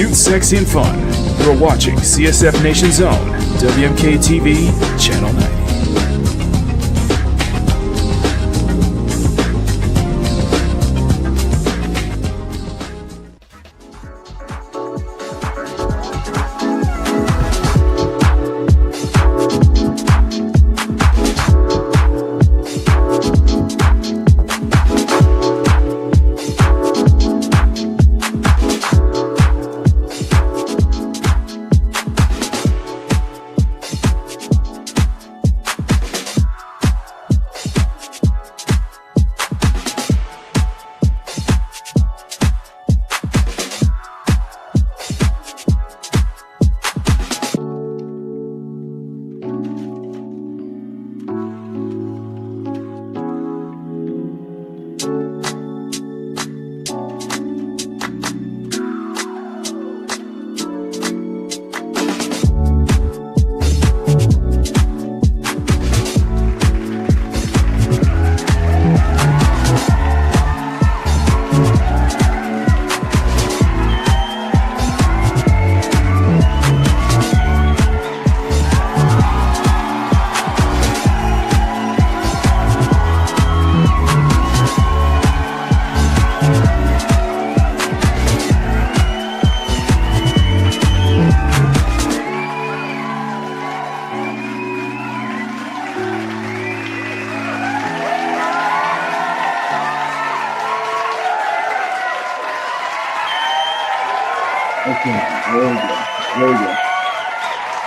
cute, sexy, and fun. You're watching CSF Nation's own WMK TV, Channel 90.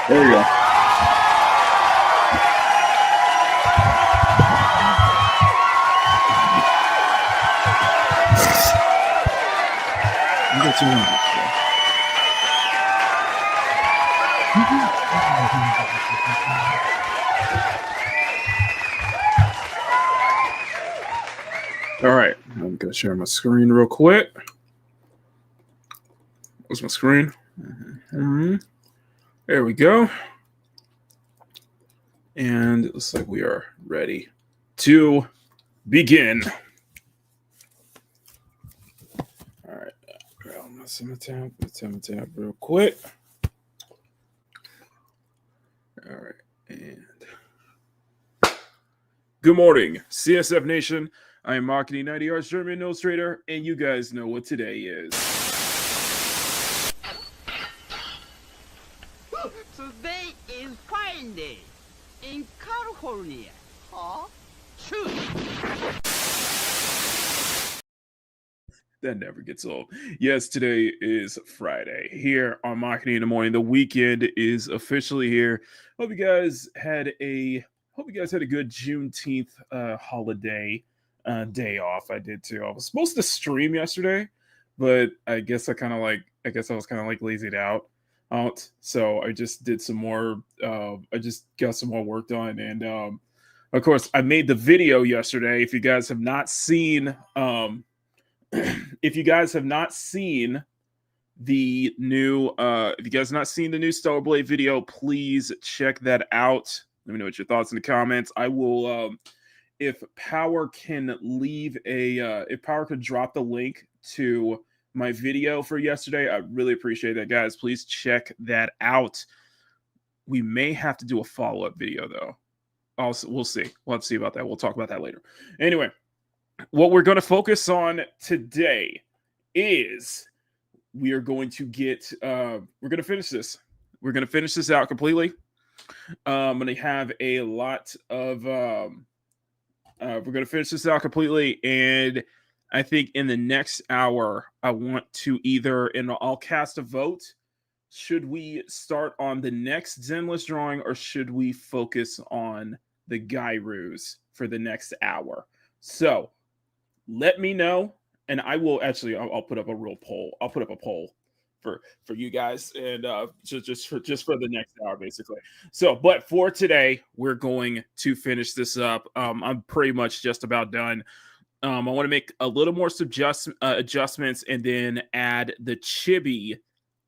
There we go. All right, I'm gonna share my screen real quick. Where's my screen? There we go. And it looks like we are ready to begin. All right, grab my tab real quick. All right, and good morning, CSF Nation. I am Makini, 90 Yards German Illustrator, and you guys know what today is. Today is fine day in California. Huh? Shoot. That never gets old. Yes, today is Friday here on Makini in the morning. The weekend is officially here. Hope you guys had a good Juneteenth holiday day off. I did too. I was supposed to stream yesterday, but I guess I was kind of like lazied out. So I just did some more. I just got some more work done, and of course, I made the video yesterday. If you guys have not seen, the new, Stellar Blade video, please check that out. Let me know what your thoughts in the comments. I will, if Power can drop the link to my video for yesterday, I really appreciate that, guys. Please check that out. We may have to do a follow-up video, though. Also, we'll see. We'll have to see about that. We'll talk about that later. Anyway, what we're going to focus on today is we're going to finish this. We're going to finish this out completely. I'm going to have a lot of... we're going to finish this out completely, and I think in the next hour, I want to I'll cast a vote. Should we start on the next Zenless drawing, or should we focus on the Gyroos for the next hour? So let me know, and I'll put up a real poll. I'll put up a poll for you guys, and just for the next hour, basically. So, but for today, we're going to finish this up. I'm pretty much just about done. I want to make a little more adjustments, and then add the chibi.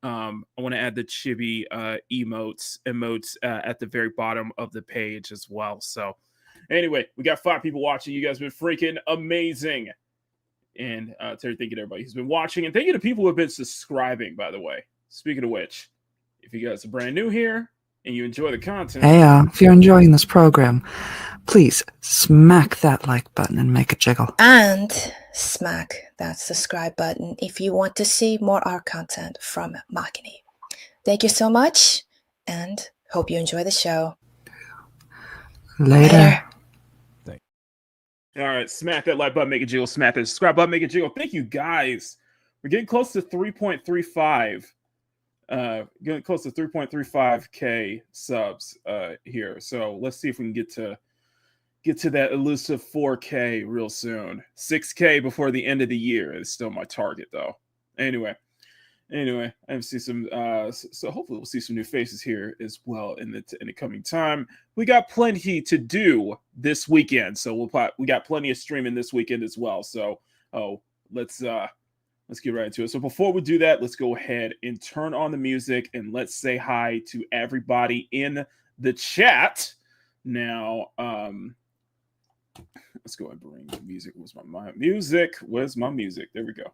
I want to add the chibi emotes at the very bottom of the page as well. So anyway, we got 5 people watching. You guys have been freaking amazing. And Terry, thank you to everybody who's been watching, and thank you to people who have been subscribing, by the way. speaking of which, if you guys are brand new here and you enjoy the content, hey, if you're enjoying this program, please smack that like button and make it jiggle. And smack that subscribe button if you want to see more art content from Makini. Thank you so much, and hope you enjoy the show. Later. All right, smack that like button, make it jiggle. Smack that subscribe button, make it jiggle. Thank you, guys. We're getting close to 3.35. Getting close to 3.35k subs here. So let's see if we can get to that elusive 4k real soon. 6k before the end of the year is still my target, though. Anyway, I see some. So hopefully we'll see some new faces here as well in the coming time. We got plenty to do this weekend, so we got plenty of streaming this weekend as well. So let's get right into it. So before we do that, let's go ahead and turn on the music and let's say hi to everybody in the chat. Now, let's go ahead and bring the music. Where's my music? Where's my music? There we go.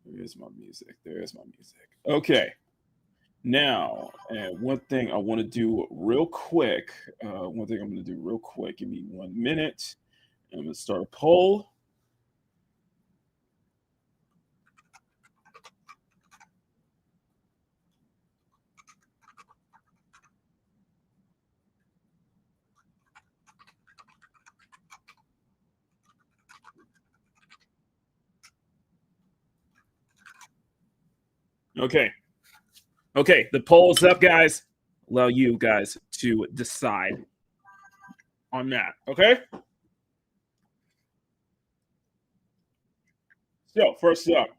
There's my music. There's my music. Okay. Now, one thing I want to do real quick. Give me 1 minute. I'm going to start a poll. Okay, the poll's up, guys. Allow you guys to decide on that, okay? So, first up,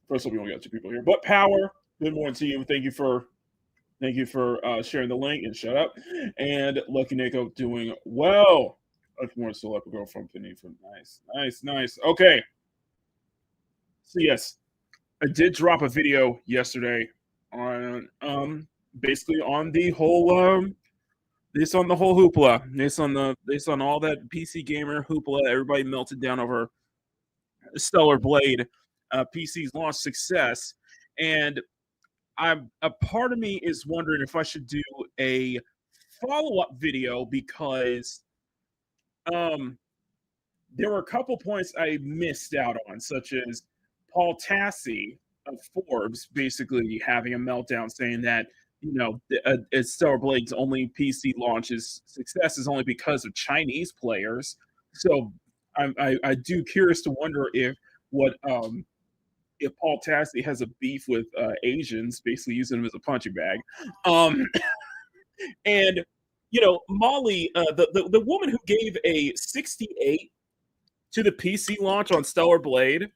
we only got 2 people here. But Power, good morning to you. Thank you for sharing the link, and shut up. And Lucky Nico doing well. Much more so like a girl from Penny. Nice. Okay. So yes, I did drop a video yesterday on basically on the whole this on the whole hoopla. This on all that PC gamer hoopla. Everybody melted down over Stellar Blade PC's launch success. And a part of me is wondering if I should do a follow-up video because there were a couple points I missed out on, such as Paul Tassi of Forbes basically having a meltdown saying that, Stellar Blade's only PC launch's success is only because of Chinese players. So I do curious to wonder if Paul Tassi has a beef with Asians, basically using them as a punching bag. And Molly, the woman who gave a 68 to the PC launch on Stellar Blade,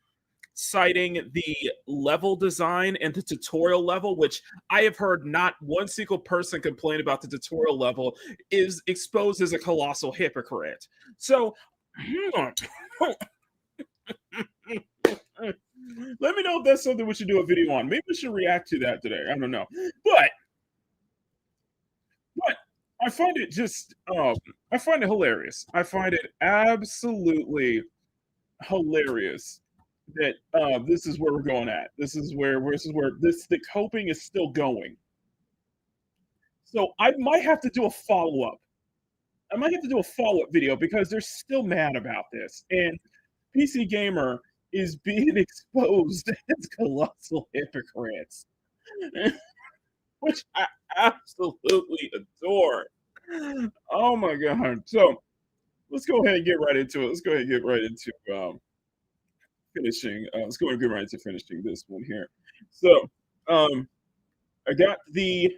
citing the level design and the tutorial level, which I have heard not one single person complain about the tutorial level, is exposed as a colossal hypocrite. So let me know if that's something we should do a video on. Maybe we should react to that today. I don't know. But I find it I find it hilarious. I find it absolutely hilarious that this is where we're going at. This is where the coping is still going. So I might have to do a follow-up. I might have to do a follow-up video because they're still mad about this. And PC Gamer is being exposed as colossal hypocrites, which I absolutely adore. Oh my god. So let's go ahead and get right into it. Let's go ahead and get right into finishing. Let's go ahead and get right into finishing this one here. So I got the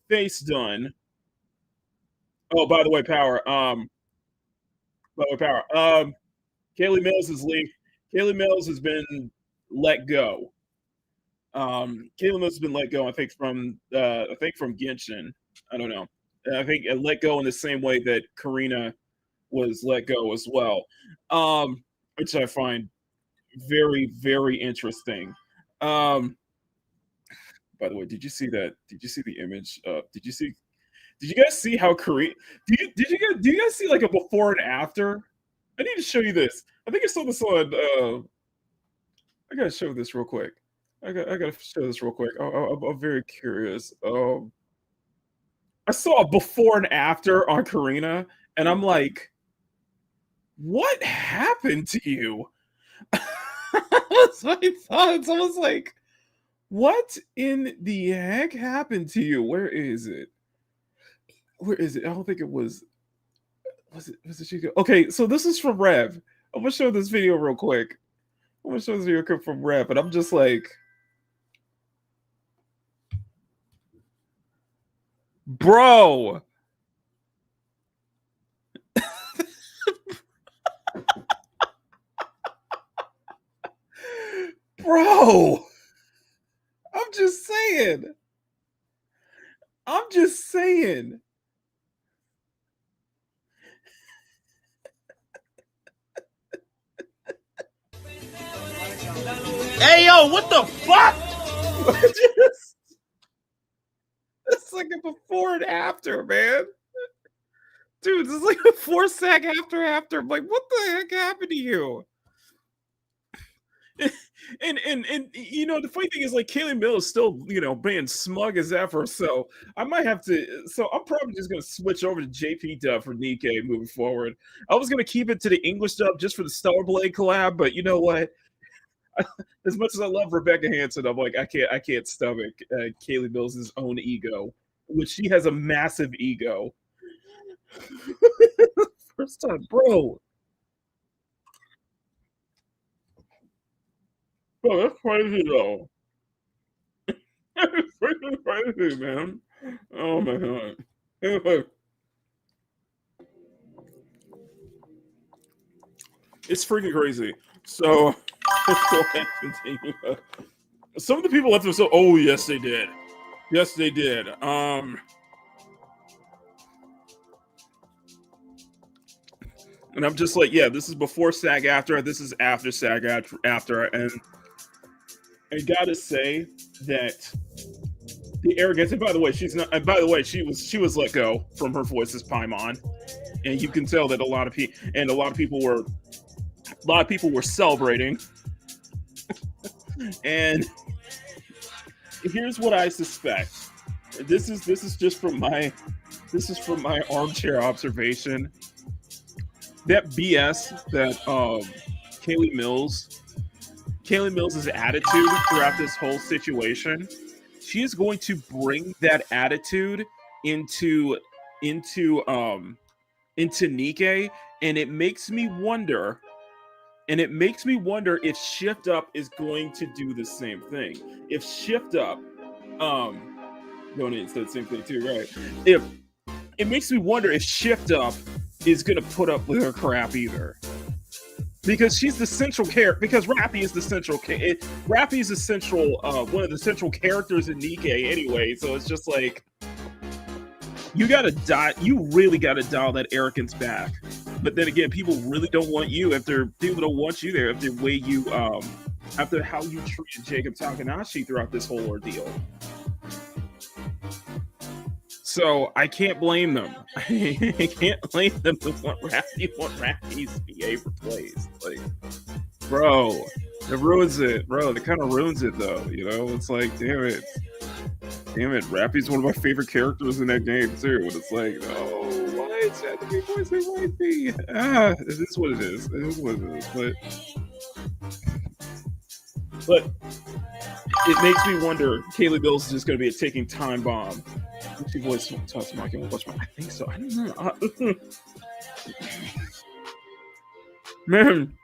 face done. Oh, by the way, Power. Kaylee Mills is leaving. Kaylee Mills has been let go. Kaylee Mills has been let go, I think from Genshin. I don't know. I think let go in the same way that Karina was let go as well, which I find very, very interesting. By the way, did you see that? Did you see the image? Did you guys see how Karina? Do you guys see like a before and after? I need to show you this. I think I saw this on. I gotta show this real quick. I gotta show this real quick. I'm very curious. I saw a before and after on Karina, and I'm like, what happened to you? That's what I thought. It's almost like, what in the heck happened to you? Where is it? Where is it? I don't think it was. Was it Chico? Okay, so this is from Rev. I'm gonna show this video real quick. I'm gonna show this video clip from Rev, and I'm just like, bro. Bro. I'm just saying. I'm just saying. Hey, yo, what the fuck? It's like a before and after, man. Dude, this is like a 4 sec after. I'm like, what the heck happened to you? And you know, the funny thing is, like, Kaylee Mill is still, you know, being smug as ever. So I might have to. So I'm probably just gonna switch over to JP dub for Nikkei moving forward. I was gonna keep it to the English dub just for the Stellar Blade collab, but you know what? As much as I love Rebecca Hanson, I'm like, I can't stomach Kaylee Mill's own ego, which she has a massive ego. First time, bro. Oh, that's crazy though. That's freaking crazy, man. Oh my god. Anyway, it's freaking crazy. So let's go ahead and continue. Some of the people left them so. Oh yes, they did. Yes, they did. And I'm just like, yeah, this is before SAG after. This is after SAG after. And I gotta say that the arrogance. And by the way, she's not. And by the way, she was let go from her Voices Paimon, and you can tell that a lot of people were celebrating. And here's what I suspect. This is just from my armchair observation. That BS that Kaylee Mills' attitude throughout this whole situation, she is going to bring that attitude into Nikkei, and it makes me wonder if Shift Up is going to do the same thing. If Shift Up going to say the same thing too, right? If it makes me wonder if Shift Up is going to put up with her crap either. Because she's the central character. Because Rappy is the central. Rappy is the central. One of the central characters in Nikkei anyway. So it's just like you really gotta dial that arrogance back. But then again, people really don't want you. People don't want you there. If the way you after how you treated Jacob Takanashi throughout this whole ordeal. So I can't blame them. I can't blame them to want Rappy's BA replaced. Like, bro, it ruins it. Bro, it kind of ruins it though. You know, it's like, damn it. Rappy's one of my favorite characters in that game too. And it's like, oh, why is that to be voicing Rappy? It is what it is. It is what it is. But it makes me wonder. Kaylee Bill's just going to be a ticking time bomb. She voiced Tatsumaki. I think so. I don't know. Man,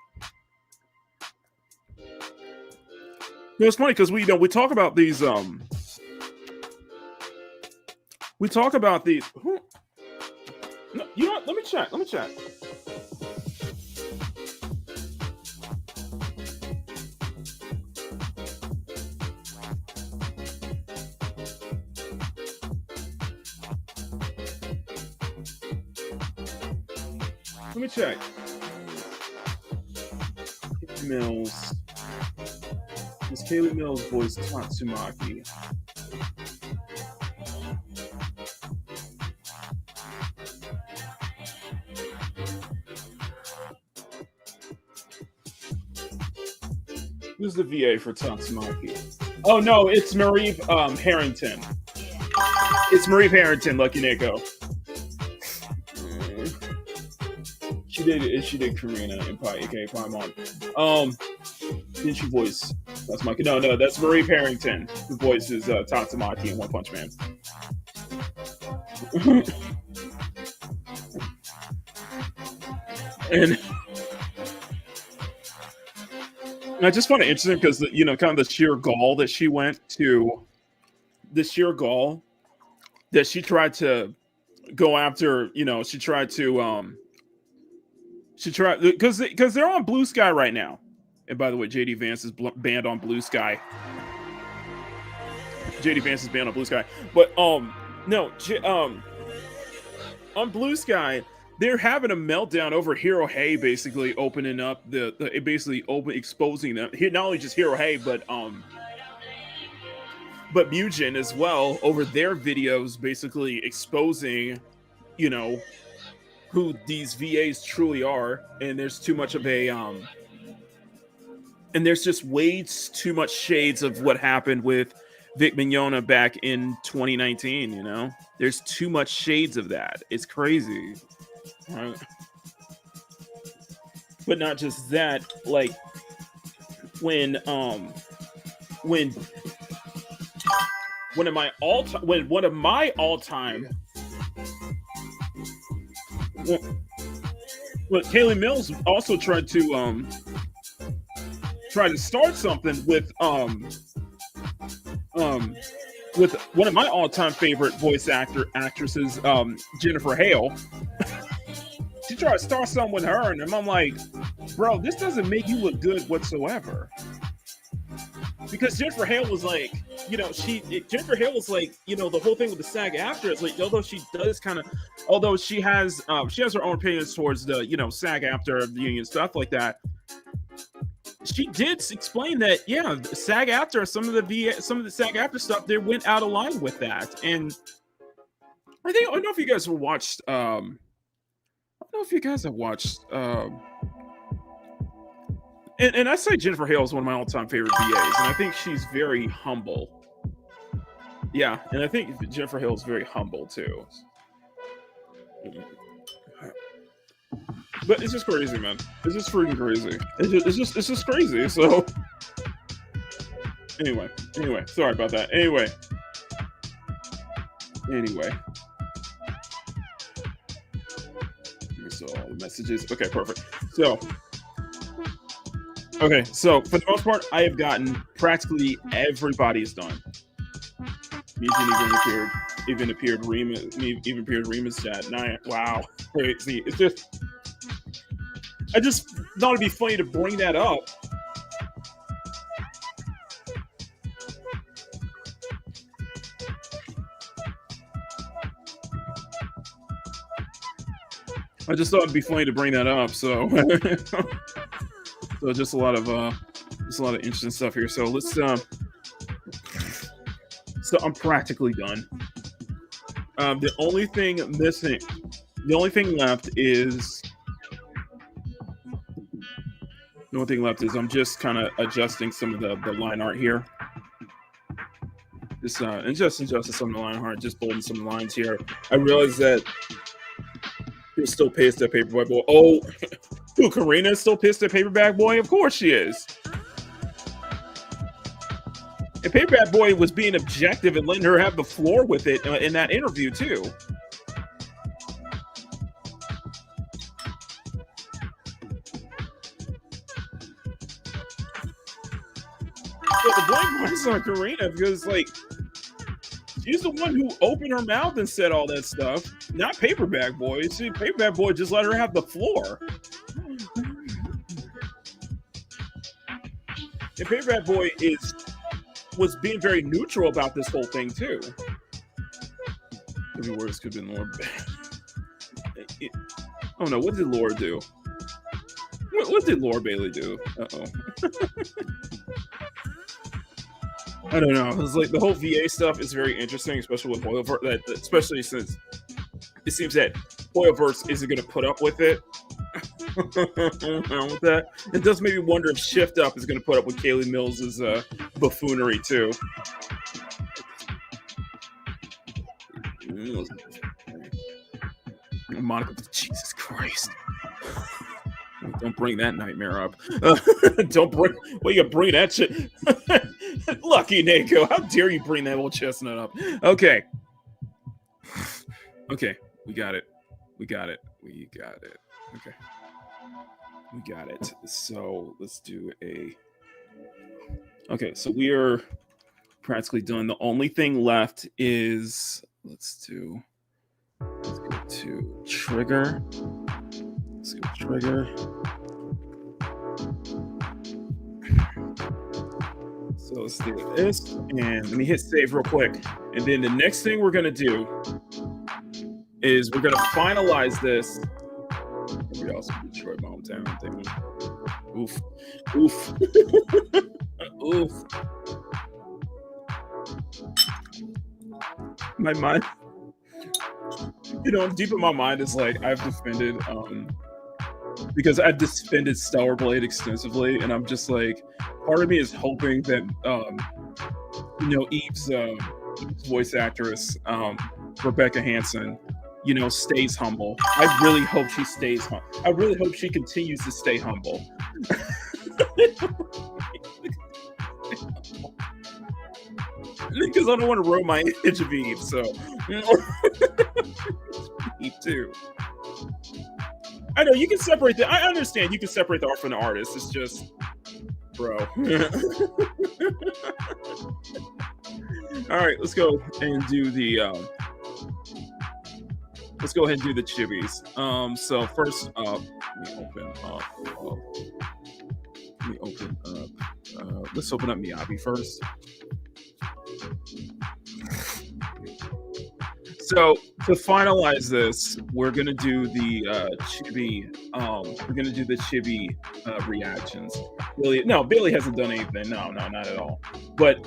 it's funny because we talk about these. We talk about these. No, you know what? Let me check. Let me check. Mills. Miss Kaylee Mills voiced Tatsumaki. Who's the VA for Tatsumaki? Oh no, it's Marie Harrington. It's Marie Harrington, Lucky Nico. She did Karina in Paimon. Didn't she voice? That's Mike. No, that's Marie Harrington who voices Tatsumaki in One Punch Man. And I just find it interesting because kind of the sheer gall that she went to, the sheer gall that she tried to go after. She tried because they're on Blue Sky right now. And by the way, JD Vance is banned on Blue Sky. JD Vance is banned on Blue Sky, but on Blue Sky, they're having a meltdown over Hiro Hey basically opening up exposing them. Not only just Hiro Hey, but Mugen as well, over their videos basically exposing, who these VAs truly are. And there's too much of a and there's just way too much shades of what happened with Vic Mignogna back in 2019. There's too much shades of that. It's crazy. Right? But not just that, like when one of my all-time Kaylee Mills also tried to start something with one of my all-time favorite voice actresses, Jennifer Hale. She tried to start something with her, and I'm like, bro, this doesn't make you look good whatsoever. Because Jennifer Hale was like, Jennifer Hale was like, the whole thing with the SAG-AFTRA is like, although she has her own opinions towards the, SAG-AFTRA union stuff like that. She did explain that, SAG-AFTRA, some of the SAG-AFTRA stuff, they went out of line with that. And I don't know if you guys have watched, and I say Jennifer Hale is one of my all-time favorite VAs, and I think she's very humble. Yeah, and I think Jennifer Hale is very humble too. But it's just crazy, man. It's just freaking crazy. It's just crazy. So anyway, sorry about that. Anyway. So all the messages. Okay, perfect. So for the most part, I have gotten practically everybody's done. Mugen even appeared Rima's chat. Wow, crazy. It's just, I just thought it'd be funny to bring that up. I just thought it'd be funny to bring that up. So, so just a lot of interesting stuff here. So let's so I'm practically done. The only thing left is I'm just kind of adjusting some of the line art here. Just adjusting some of the line art, just bolding some of the lines here. I realize that you're still pissed at Paperback Boy. Oh, who, Karina's still pissed at Paperback Boy? Of course she is. And Paperback Boy was being objective and letting her have the floor with it in that interview too. But the blame points on Karina because, like, she's the one who opened her mouth and said all that stuff, not Paperback Boy. See, Paperback Boy just let her have the floor. And Paperback Boy was being very neutral about this whole thing too. Could be worse, could have been Lord. Oh no, what did Laura do? What did Laura Bailey do? Uh-oh. I don't know. It's like the whole VA stuff is very interesting, especially with Hoyoverse. Especially since it seems that Hoyoverse isn't going to put up with it. With that, it does make me wonder if Shift Up is going to put up with Kaylee Mills' buffoonery too. Monica, Jesus Christ. Don't bring that nightmare up. Don't bring. Well, you bring that shit. Lucky Nako, how dare you bring that old chestnut up? Okay. Okay, we got it. We got it. We got it. Okay. We got it. So let's do a. Okay, so we are practically done. The only thing left is let's go to trigger. Let's go trigger. So let's do this, and let me hit save real quick. And then the next thing we're gonna do is we're gonna finalize this. We also Detroit, my hometown. Thing. Oof, oof, oof. My mind, deep in my mind is like I've defended, because I've defended Stellar Blade extensively, and I'm just like, part of me is hoping that, Eve's voice actress, Rebecca Hansen, stays humble. I really hope she stays humble. I really hope she continues to stay humble. Because I don't want to ruin my image of Eve, so Eve too. I know you can separate the. I understand you can separate the art from the artist. It's just, bro. All right, let's go and do the. Let's go ahead and do the chibis. So first, let me open up. Let's open up Miyabi first. So to finalize this, we're gonna do the chibi. We're gonna do the chibi reactions. Bailey hasn't done anything. No, not at all. But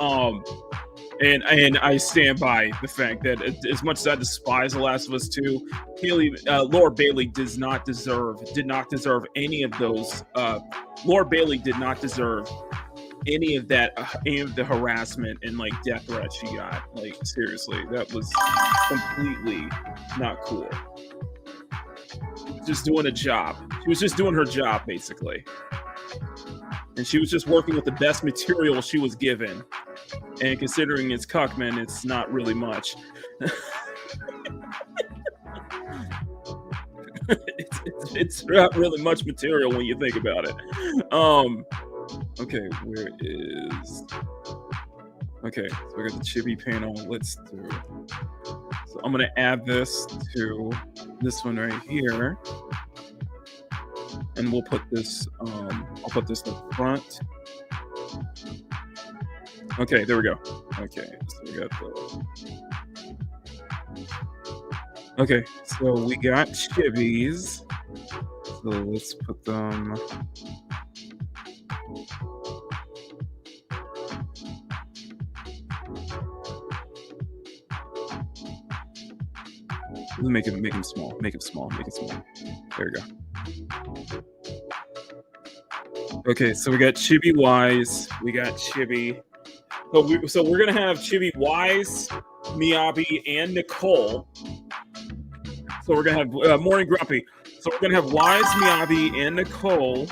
and I stand by the fact that as much as I despise The Last of Us 2, Laura Bailey did not deserve any of those. Laura Bailey did not deserve any of the harassment and like death threats she got. Like, seriously, that was completely not cool. Just doing a job. She was just doing her job, basically. And she was just working with the best material she was given. And considering it's Cuckman, it's not really much. it's not really much material when you think about it. Okay, where is... Okay, so we got the chibi panel. Let's do... So I'm going to add this to this one right here. And we'll put this, I'll put this in front. Okay, there we go. Okay, so we got the... Okay, so we got chibis. So let's put them... Make him small. Make it small. There we go. Okay, so we got Chibi Wise. We got Chibi. So we're gonna have Chibi Wise, Miyabi, and Nicole. So we're gonna have Morning Grumpy. So we're gonna have Wise, Miyabi, and Nicole.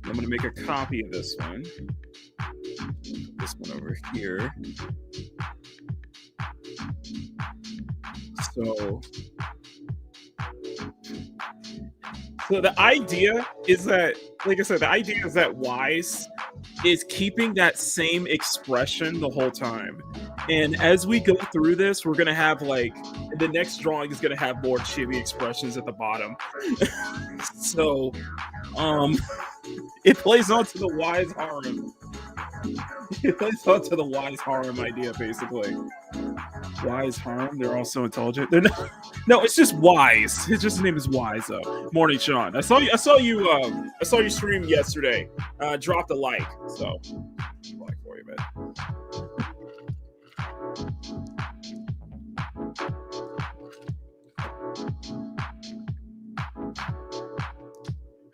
I'm gonna make a copy of this one. This one over here. So the idea is that, like I said, the idea is that Wise is keeping that same expression the whole time. And as we go through this, we're going to have, like, the next drawing is going to have more chibi expressions at the bottom. So, it plays onto the Wise harem. It plays onto the Wise harem idea, basically. Wise harem? They're all so intelligent. They're not. No, it's just Wise. His name is Wise. Morning, Sean. I saw you stream yesterday. Dropped a like. So, like for you, man.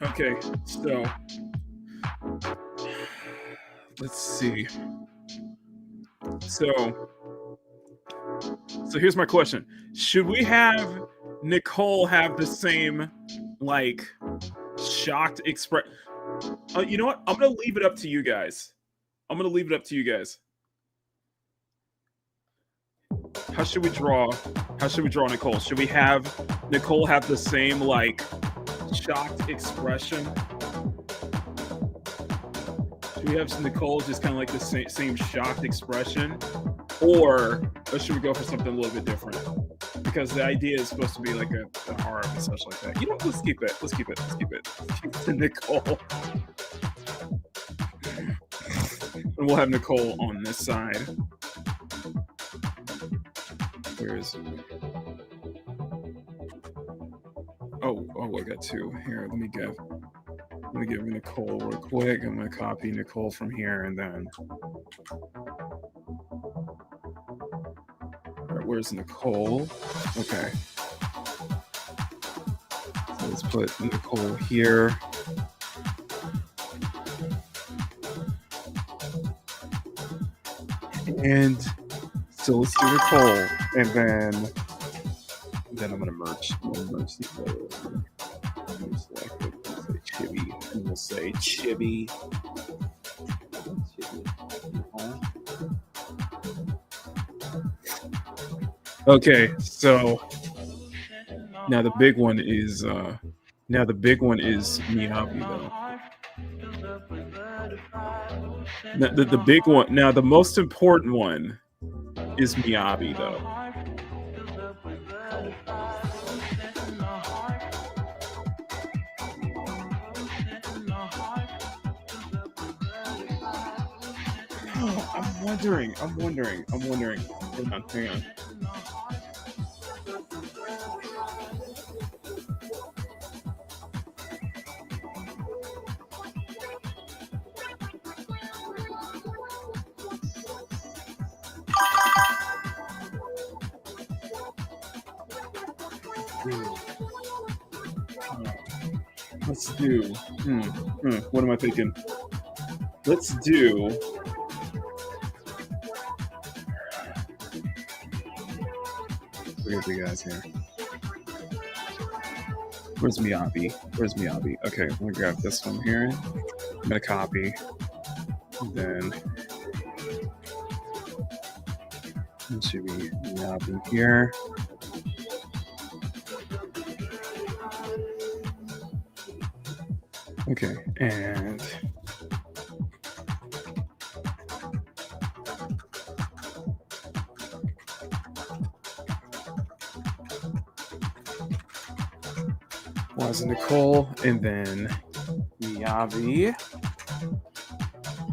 Okay, so let's see. So here's my question. Should we have Nicole have the same like shocked express? You know what? I'm gonna leave it up to you guys. How should we draw Nicole? Should we have Nicole have the same like shocked expression? Should we have Nicole just kind of like the same shocked expression? Or should we go for something a little bit different? Because the idea is supposed to be like an arm and such like that. You know, let's keep it. Let's keep it to Nicole. And we'll have Nicole on this side. Where is it? Oh, I got two. Here, let me give Nicole real quick. I'm gonna copy Nicole from here and then. All right, where's Nicole? Okay. So let's put Nicole here. And so let's do Nicole, and then I'm gonna merge these photos. I'm gonna select it. We'll say Chibi. Okay, so now the big one is Miyabi though. The big one. Now the most important one is Miyabi though. Oh, I'm wondering. Hang on. Let's do. What am I thinking? Let's do. Look at the guys here. Where's Miyabi? Okay, I'm gonna grab this one here. I'm gonna copy. Then it should be Miyabi here. Okay, and was Nicole, and then Miyabi,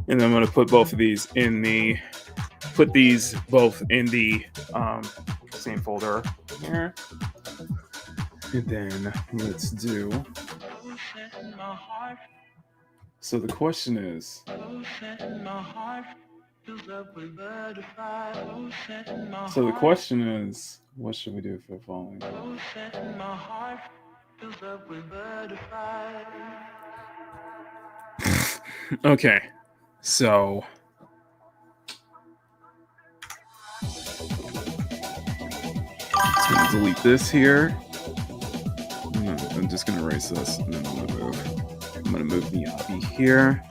and then I'm gonna put both of these in the same folder here, and then let's do. So the question is, what should we do for the following? Okay, so I'm gonna delete this here. I'm just gonna erase this, and then I'm gonna move Miyabi here.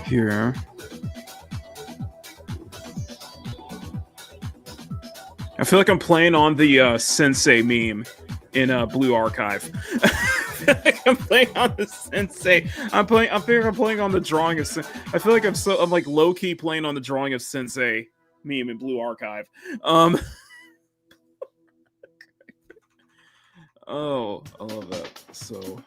Here. I feel like I'm playing on the Sensei meme in Blue Archive. I feel like I'm playing on the Sensei. I feel like I'm playing on the drawing of. I feel like I'm like low key playing on the drawing of Sensei meme in Blue Archive. Oh, I love that. So.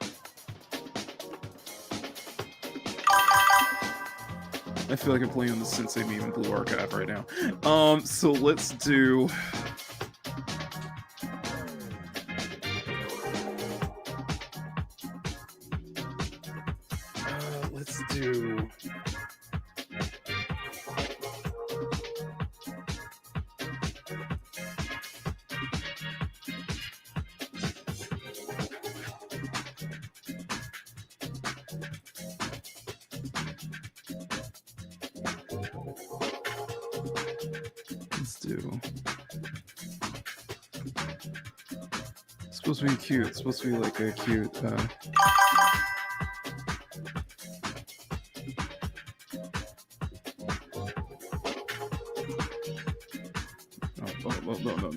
I feel like I'm playing on the Sensei meme in Blue Archive right now. So let's do. Let's do. supposed to be cute. It's supposed to be like a cute. No.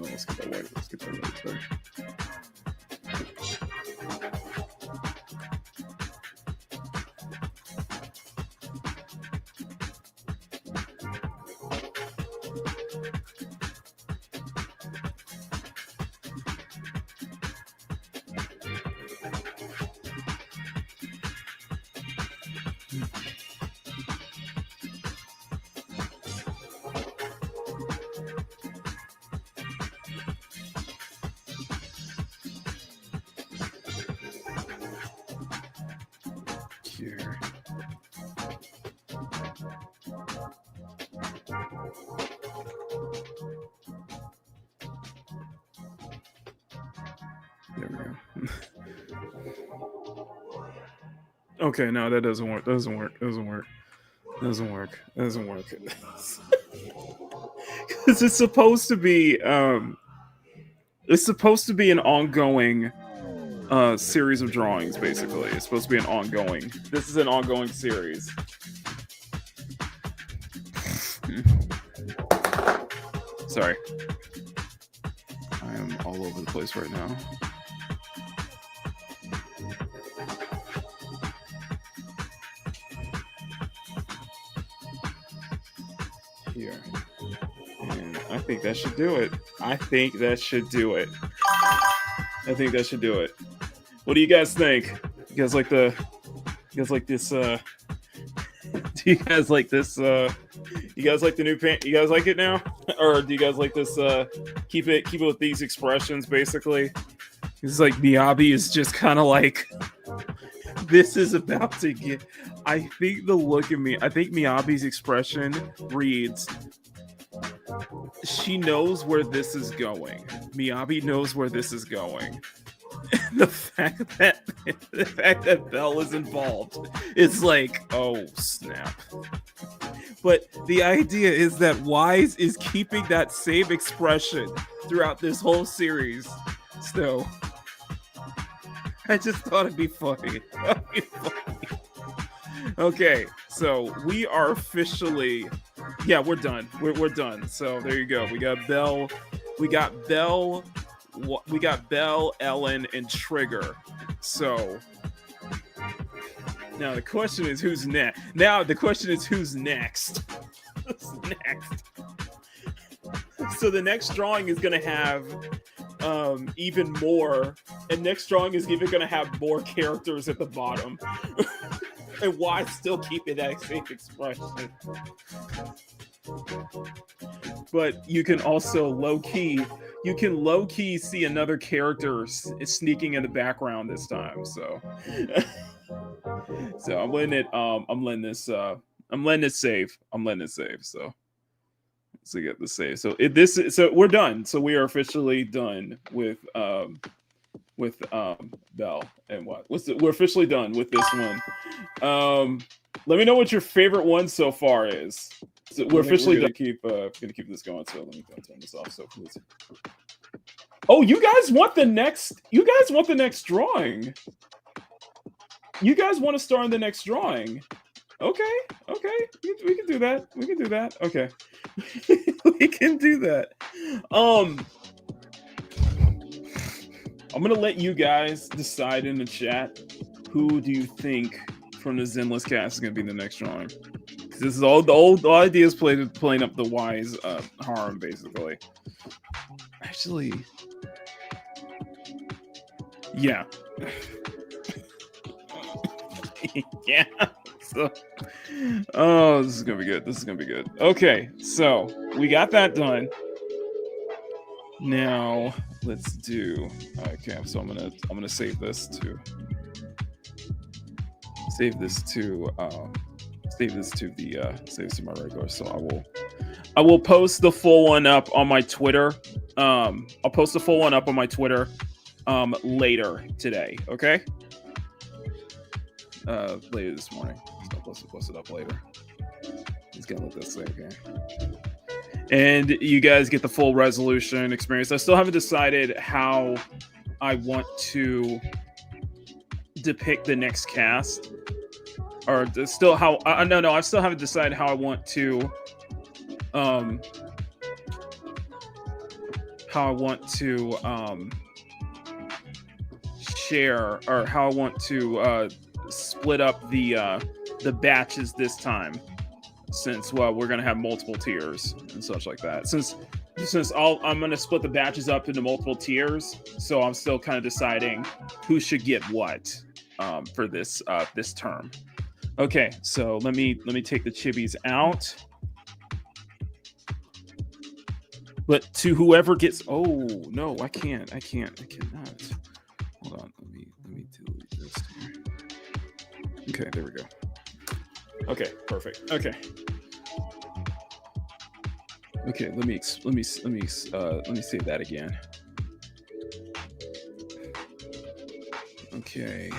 Let's get that white. Let's get that white. Sorry. Here. There we go. Okay, no, that doesn't work. Doesn't work. Because it's supposed to be an ongoing series of drawings, basically. It's supposed to be an ongoing. This is an ongoing series. Sorry. I am all over the place right now. Here. And I think that should do it. I think that should do it. What do you guys think? You guys like this? Do you guys like this? You guys like the new pant? You guys like it now, or do you guys like this? Keep it with these expressions, basically. It's like Miyabi is just kind of like, this is about to get. I think the look at me. I think Miyabi's expression reads, she knows where this is going. Miyabi knows where this is going. The fact that Belle is involved is like, oh snap. But the idea is that Wise is keeping that same expression throughout this whole series. So I just thought it'd be funny. Okay, so we are officially, yeah, we're done. We're done. So there you go. We got Belle, Ellen, and Trigger. So now the question is who's next. Who's next? So the next drawing is gonna have even more, and next drawing is even gonna have more characters at the bottom. And why still keeping that same expression? But you can also low key see another character sneaking in the background this time. So, so I'm letting this save. So get the save. So so we're done. So we are officially done with Belle and we're officially done with this one. Let me know what your favorite one so far is. So we're gonna keep this going. So let me turn this off. So please. Oh, you guys want the next drawing. You guys want to start in the next drawing. Okay. We can do that. Okay. We can do that. I'm gonna let you guys decide in the chat who do you think from the Zenless cast is gonna be the next drawing. This is all the old ideas playing up the Wise harem, basically. Actually, yeah. Yeah. So, oh, this is gonna be good. Okay, so we got that done. Now let's do. Okay, so I'm gonna save this to my regular. So I will post the full one up on my Twitter. I'll post the full one up on my Twitter later today. Okay. Later this morning. So I'll post it up later. Just gonna let this say, okay. And you guys get the full resolution experience. I still haven't decided how I want to depict the next cast, or still how no, I still haven't decided how I want to share, or how I want to split up the batches this time, since we're gonna have multiple tiers and such like that. Since I'm gonna split the batches up into multiple tiers, so I'm still kind of deciding who should get what for this term. Okay, so let me take the chibis out. But to whoever gets, oh no, I cannot. Hold on, let me delete this here. Okay, there we go. Okay, perfect. Okay, let me save that again. Okay.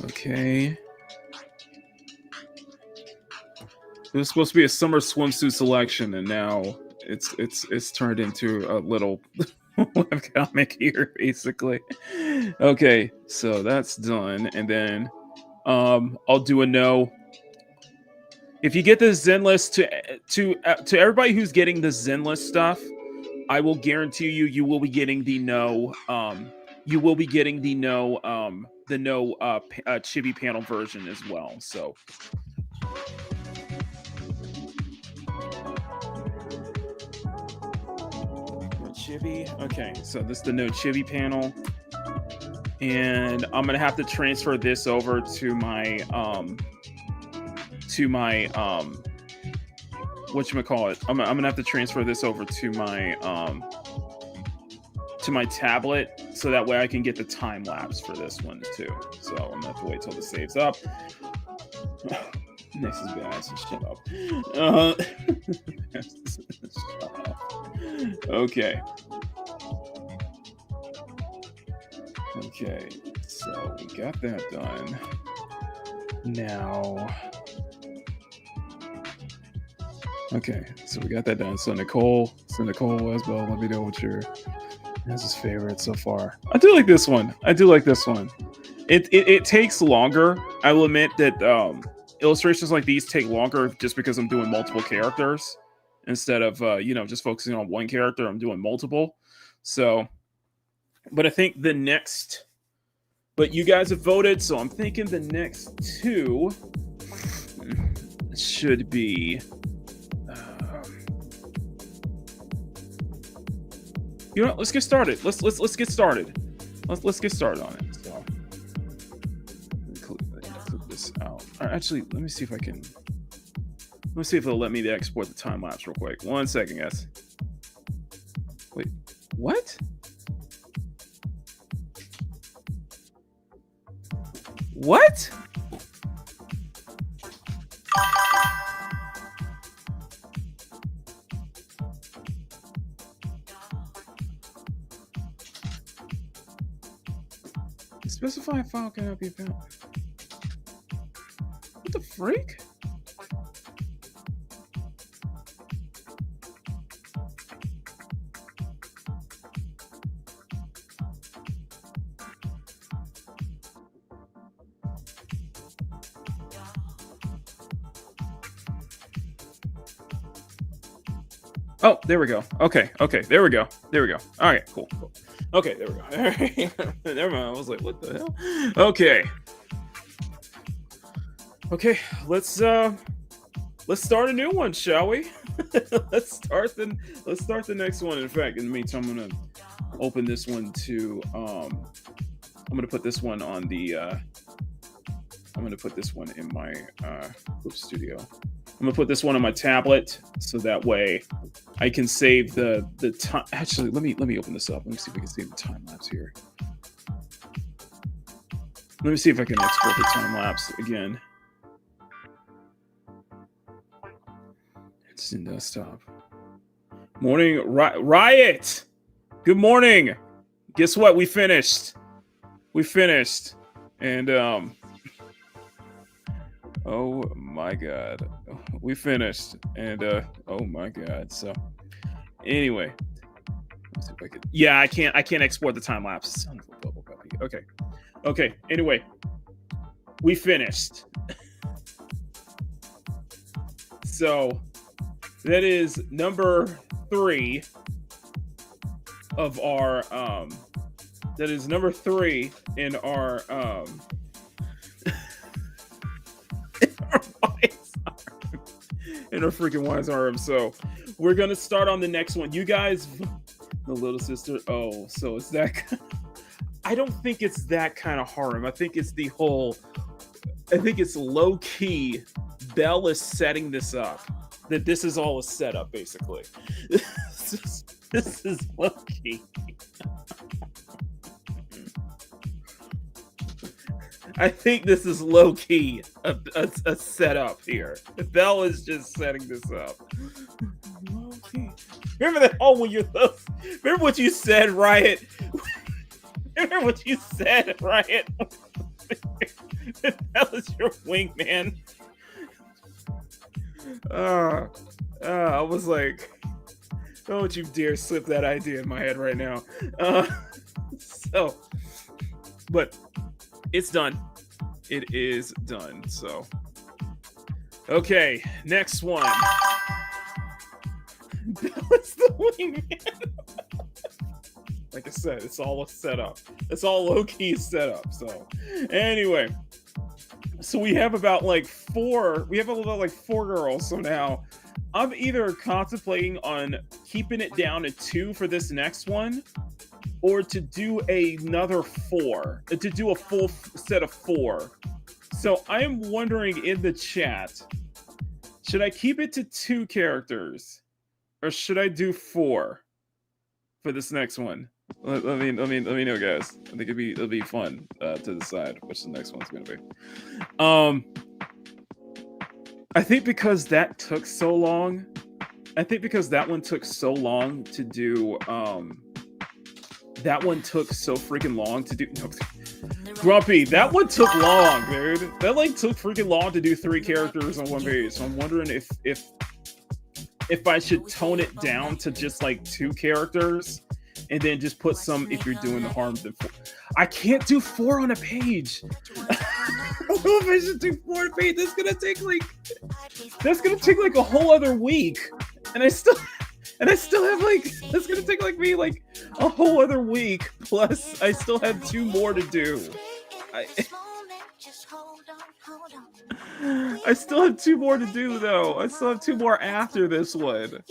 Okay. It was supposed to be a summer swimsuit selection, and now it's turned into a little webcomic here, basically. Okay, so that's done, and then I'll do a no. If you get the Zen list, to everybody who's getting the Zen list stuff, I will guarantee you will be getting the no. You will be getting the no chibi panel version as well. So. Chibi. Okay, so this is the no chibi panel, and I'm gonna have to transfer this over to my whatchamacallit. I'm gonna have to transfer this over to my tablet, so that way I can get the time lapse for this one too. So I'm gonna have to wait till this saves up. Next is bad, so shut up. Shut up. Okay. Okay, so we got that done. Now, okay, so we got that done. So Nicole as well. Let me know what your his favorite so far. I do like this one. It takes longer. I will admit that illustrations like these take longer just because I'm doing multiple characters instead of just focusing on one character. I'm doing multiple. So, but I think the next, but you guys have voted, so I'm thinking the next two should be you know what, let's get started. Let's get started. Let's get started on it. So click this out. All right, actually, let me see if it'll let me export the time lapse real quick. 1 second, guys. Wait, what? What? The specified file cannot be found. What the freak? Oh, there we go. Okay, there we go. All right, cool. Okay, there we go. All right, never mind. I was like, what the hell? Okay, let's start a new one, shall we? let's start the next one. In fact, in the meantime, I'm gonna open this one to I'm gonna put this one on the I'm gonna put this one in my studio. I'm gonna put this one on my tablet, so that way I can save the time. Actually, let me open this up. Let me see if we can save the time lapse here. Let me see if I can export the time lapse again. It's in desktop. Morning, Riot. Good morning. Guess what? We finished. And Oh my god. We finished. And oh my god. So anyway. Let's see if I can... Yeah, I can't export the time lapse. Son of a bubble puppy. Okay. Okay. Anyway. We finished. So that is number 3 of our that is number 3 in our in our freaking wise arm. So we're gonna start on the next one. You guys, the little sister. Oh, so it's that. I don't think it's that kind of harm. I think it's the whole. I think it's low key. Belle is setting this up. That this is all a setup, basically. This is low key. I think this is low key a setup here. Belle is just setting this up. Low key. Remember that? Oh, when you're those. Remember what you said, Riot. Remember what you said, Riot. That was your wingman. I was like, don't you dare slip that idea in my head right now. But it's done. It is done. So, okay, next one. What's the wingman? Like I said, it's all a setup. It's all low-key setup. So, anyway, so we have about like 4. We have about like 4 girls. So now, I'm either contemplating on keeping it down to 2 for this next one, or to do another 4, to do a full set of 4. So I am wondering in the chat, should I keep it to 2 characters, or should I do 4 for this next one? Let me know, guys. I think it'll be fun to decide which the next one's gonna be. I think because that took so long. I think because that one took so long to do. That one took so freaking long to do. No, Grumpy, that one took long, dude. That like took freaking long to do 3 characters on one page. So I'm wondering if I should tone it down to just like 2 characters, and then just put some if you're doing the harm. I can't do 4 on a page. I don't know if I should do 4 on a page. That's gonna take like a whole other week, and I still have like, that's gonna take like me like a whole other week. Plus, I still have 2 more to do. I still have 2 more to do though. I still have 2 more after this one.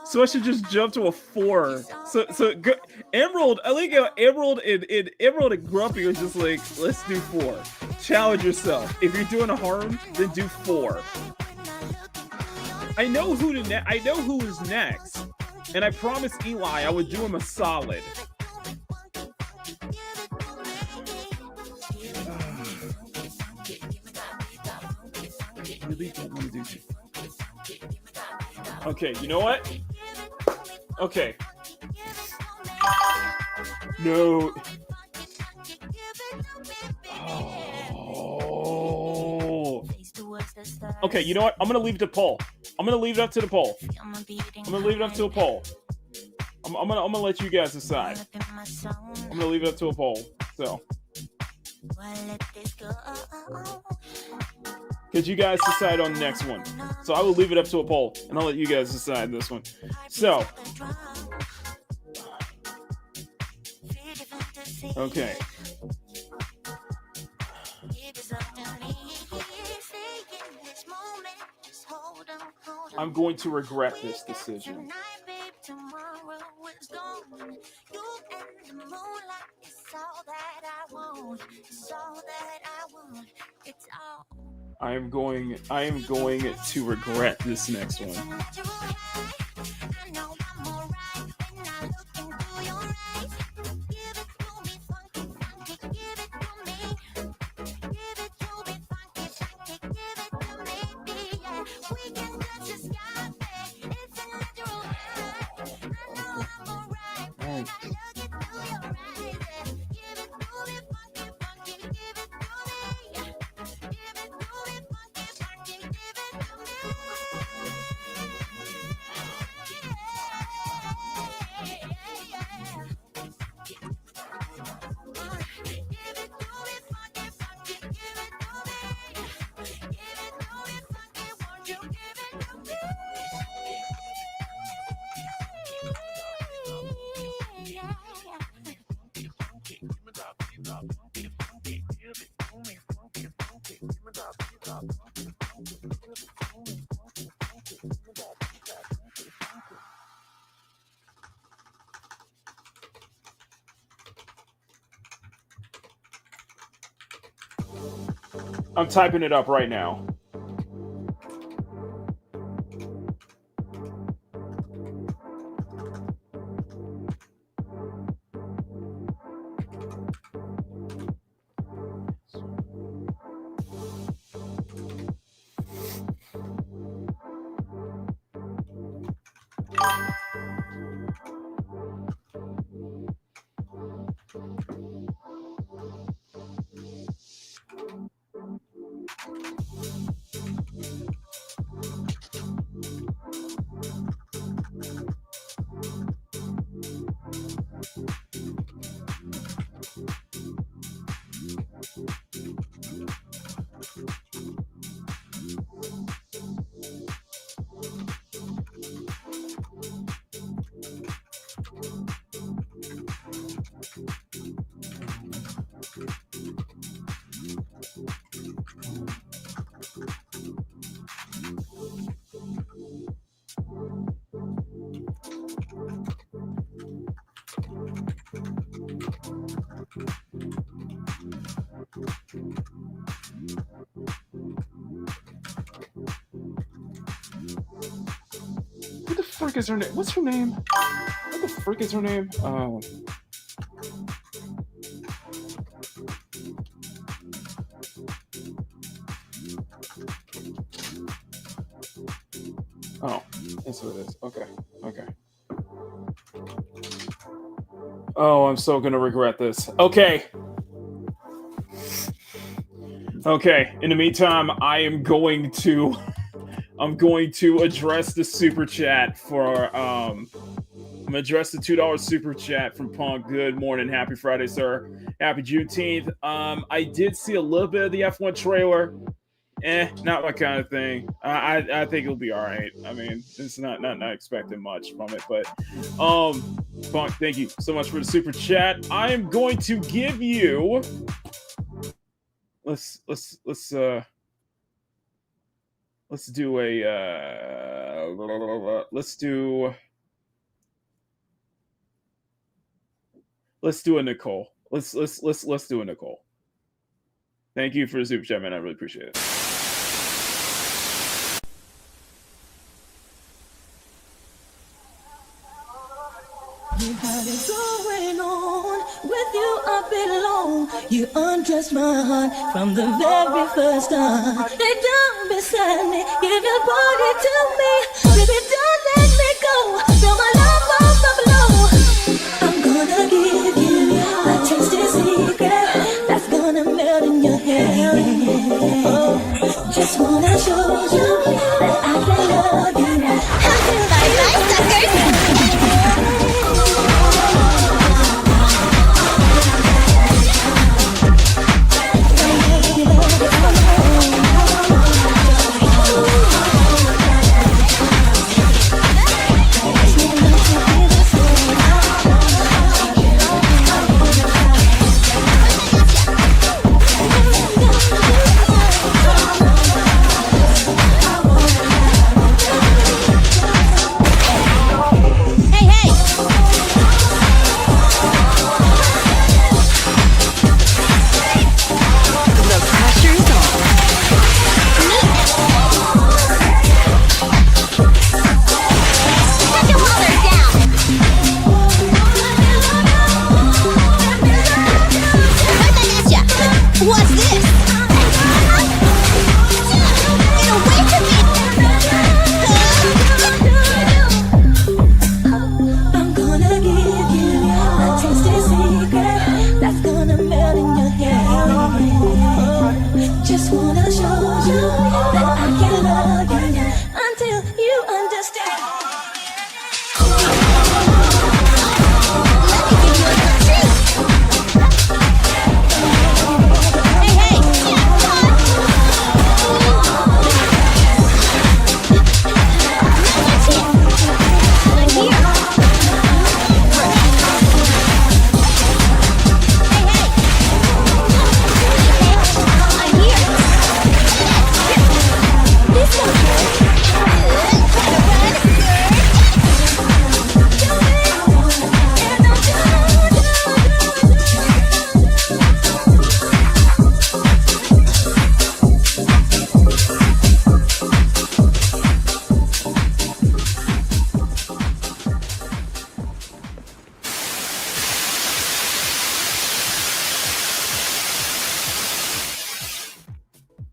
So I should just jump to a 4. So Emerald, I think Emerald and Grumpy are just like, let's do 4. Challenge yourself. If you're doing a harm, then do 4. I know who is next, and I promised Eli I would do him a solid. I really don't want to do. Okay, you know what? Okay. No. Oh. Okay, you know what? I'm gonna leave it to poll. I'm gonna leave it up to the poll. I'm gonna leave it up to a poll. I'm gonna let you guys decide. I'm gonna leave it up to a poll. So. Because you guys decide on the next one. So I will leave it up to a poll, and I'll let you guys decide this one. So. Okay. I'm going to regret this decision. I am going to regret this next one. I'm typing it up right now. What the frick is her name? What's her name? What the frick is her name? Oh, that's what it is. Okay, okay. Oh, I'm so gonna regret this. Okay. Okay, in the meantime, I'm going to address the super chat for I'm gonna address the $2 super chat from Punk. Good morning, happy Friday, sir. Happy Juneteenth. I did see a little bit of the F1 trailer. Not my kind of thing. I think it'll be all right. I mean, it's not expecting much from it, but Punk, thank you so much for the super chat. I am going to give you. Let's do a let's do a Nicole. Let's do a Nicole. Thank you for the super chat, man. I really appreciate it. You had it going on, with you I belong. You undressed my heart from the very first time. Lay down beside me, give your body to me. Baby, don't let me go, feel my love from below. I'm gonna give you a tasty secret that's gonna melt in your head. Oh, just wanna show you that I can love you. Bye-bye, suckers.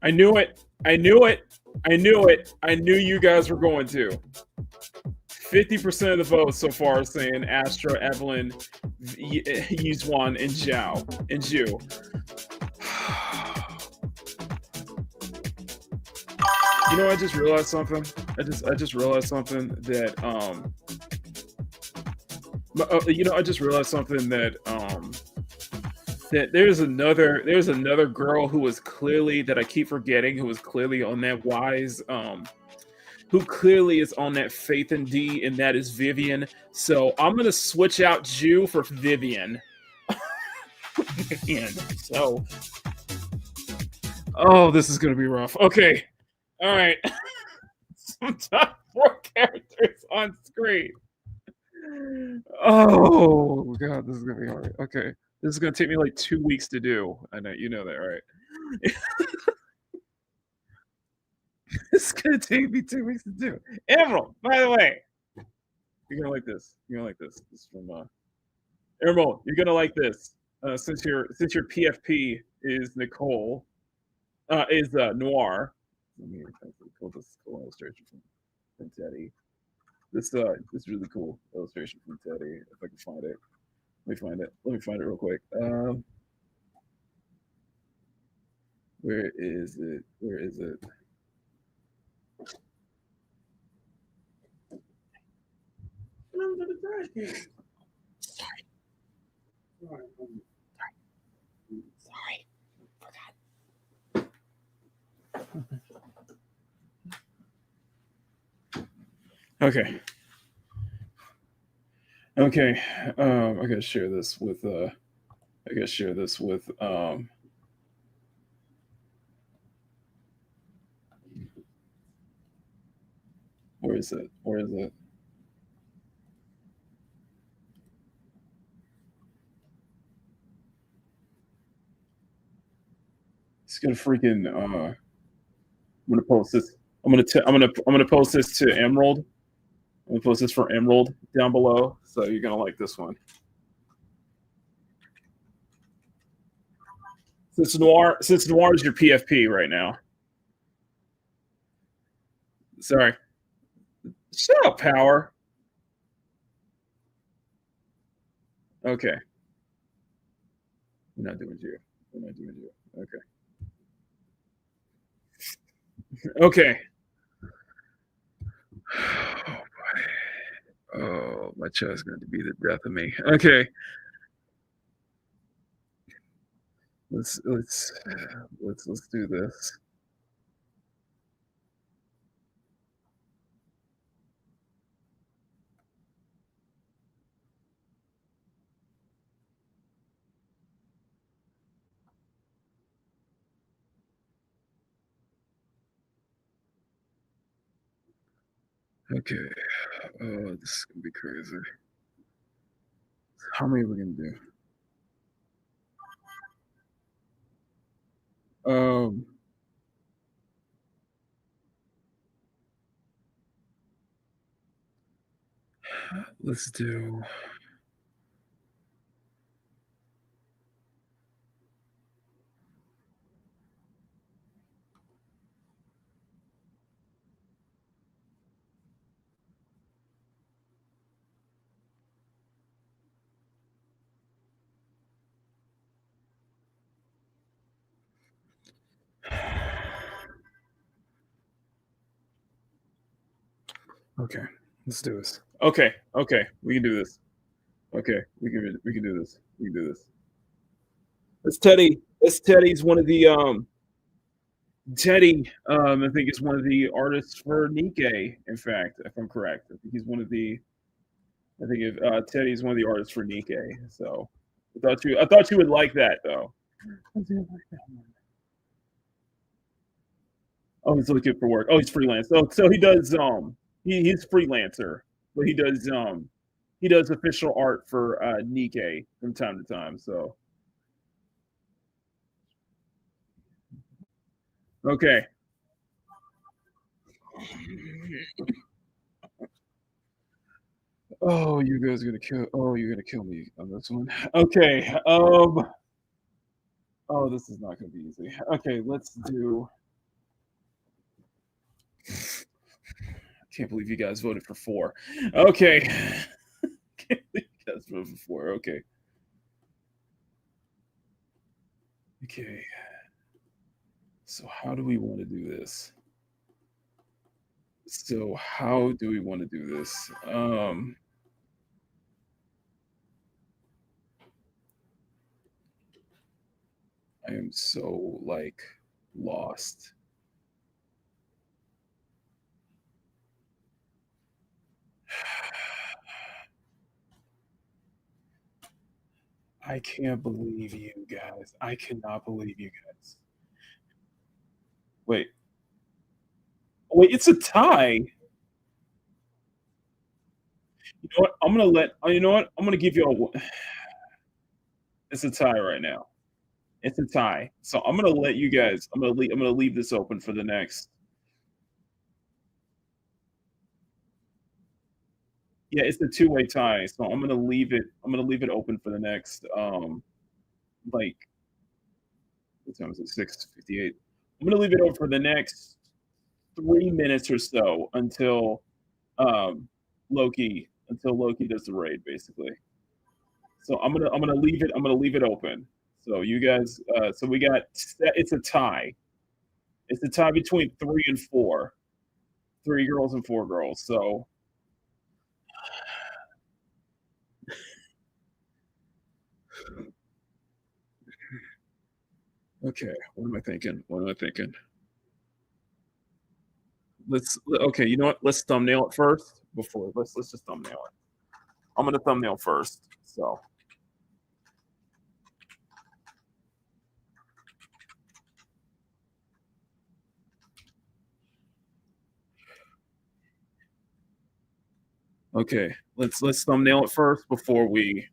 I knew it. I knew it. I knew it. I knew you guys were going to. 50% of the votes so far are saying Astra, Evelyn, Yizhuan, and Zhao and Zhu. You know, I just realized something. I just realized something that you know, I just realized something that that there's another girl who was clearly, that I keep forgetting, who was clearly on that wise who clearly is on that Faith and D, and that is Vivian. So I'm gonna switch out Jew for Vivian. Vivian. So, oh, this is gonna be rough. Okay, all right. Some top 4 characters on screen. Oh god, this is gonna be hard. Okay, this is gonna take me like 2 weeks to do. I know you know that, right? It's gonna take me 2 weeks to do. Emerald, by the way, you're gonna like this. You're gonna like this. This is from Emerald. You're gonna like this. Since your PFP is Nicole, is Noir. Let me pull this cool illustration from Teddy. This is really cool illustration from Teddy. If I can find it, let me find it. Let me find it real quick. Where is it? Where is it? Under the trash can. Sorry. Sorry. Forgot. Okay. Okay. I gotta share this with where is it? Where is it? It's gonna freaking I'm gonna post this. I'm gonna post this to Emerald. I'm gonna post this for Emerald down below. So you're gonna like this one. Since Noir is your PFP right now. Sorry. Shut up, Power. Okay. We're not doing you. We're not doing you. Okay. Okay. Oh, boy. Oh, my child's going to be the death of me. Okay. Let's do this. Okay. Oh, this is gonna be crazy. How many are we gonna do? Let's do. Okay, let's do this. Okay, we can do this. Okay, we can do this. We can do this. It's Teddy. It's Teddy's one of the Teddy, I think is one of the artists for Nikkei. In fact, if I'm correct, I think he's one of the. I think Teddy's one of the artists for Nikkei. So I thought you would like that though. Oh, he's looking for work. Oh, he's freelance. So he does he's freelancer, but he does official art for Nikkei from time to time. So okay. Oh, you guys are gonna kill. Oh, you're gonna kill me on this one. Okay. Oh, this is not gonna be easy. Okay, let's do. Can't believe you guys voted for 4. Okay. Can't believe you guys voted for 4. Okay. Okay. So how do we want to do this? I am so like lost. I can't believe you guys. I cannot believe you guys. Wait. Wait, it's a tie. You know what? I'm gonna let. You know what? I'm gonna give you a. It's a tie right now. It's a tie. So I'm gonna let you guys. I'm gonna leave this open for the next. Yeah, it's a two-way tie. So I'm gonna leave it. I'm gonna leave it open for the next. Like what time is it? 6:58. I'm gonna leave it open for the next 3 minutes or so um until Loki does the raid, basically. So I'm gonna leave it open. So you guys, so we got it's a tie. It's a tie between 3 and 4, 3 girls and 4 girls. So okay, what am I thinking? What am I thinking? Okay, you know what? Let's thumbnail it first before let's just thumbnail it. I'm gonna thumbnail first. So okay, let's thumbnail it first before we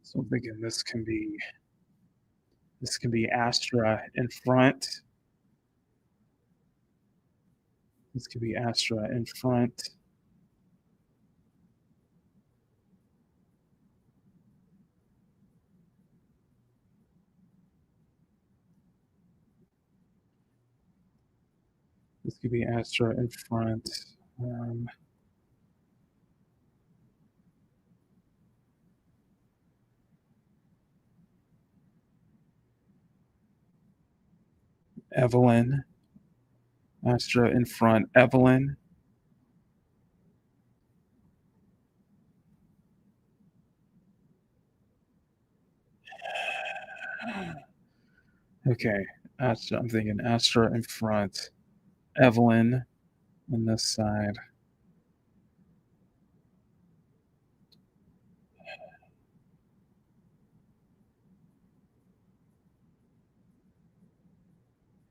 so I'm thinking this can be Astra in front. This could be Astra in front. This could be Astra in front. Evelyn. Astra in front. Evelyn. Okay. Astra, I'm thinking Astra in front. Evelyn on this side.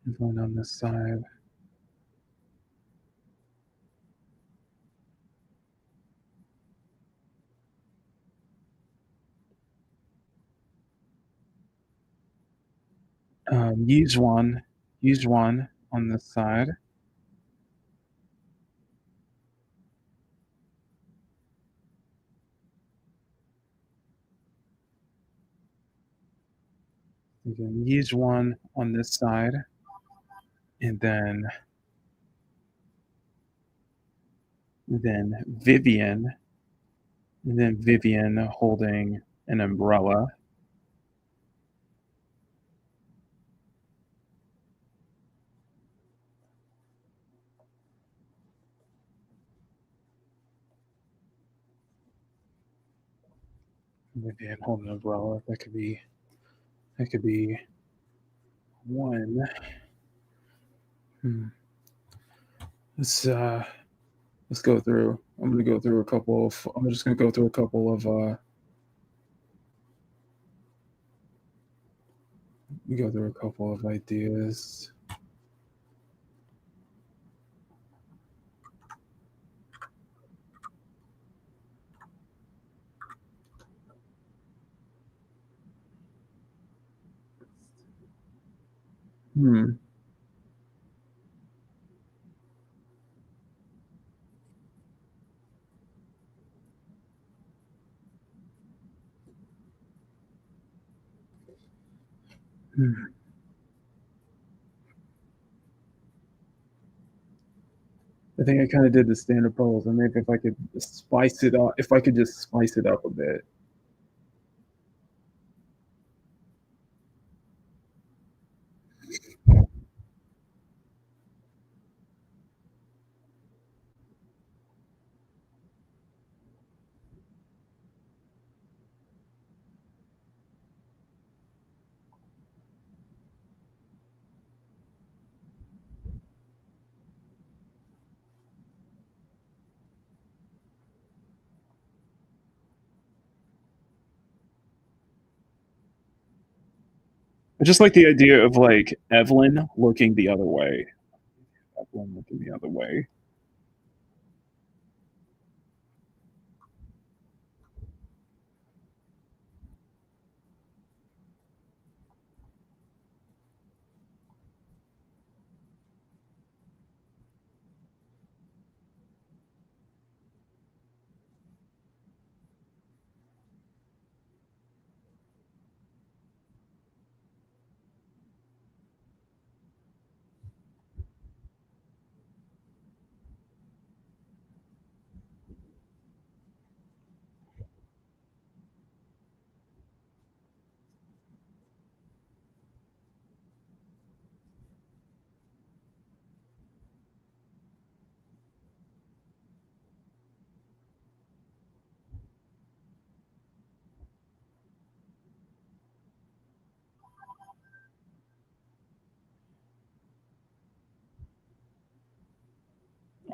Evelyn on this side. Use one on this side. Again, use one on this side, and then Vivian, and then Vivian holding an umbrella. Vivian holding an umbrella. That could be one. Let's go through. I'm just gonna go through a couple of We go through a couple of ideas. Hmm. I think I kind of did the standard pose, and maybe if I could spice it up, if I could just spice it up a bit. I just like the idea of like Evelyn looking the other way. Evelyn looking the other way.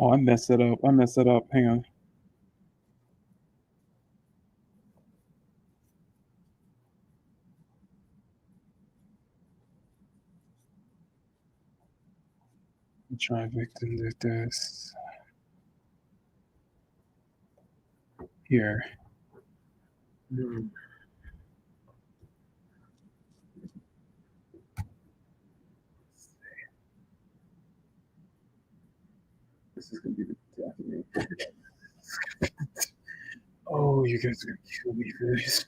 Oh, I messed it up. I messed it up. Hang on. Try victim did this. Here. This is gonna be the death of me. Oh, you guys are gonna kill me for this.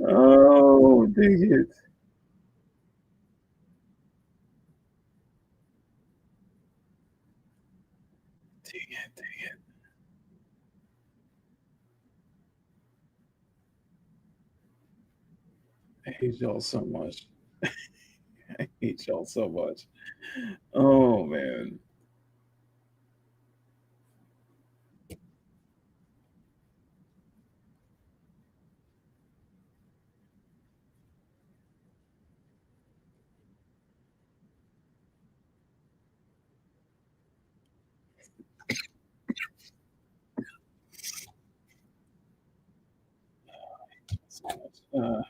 Oh, dang it. Dang it, dang it. I hate y'all so much. I hate y'all so much. Oh man. So much. Oh man.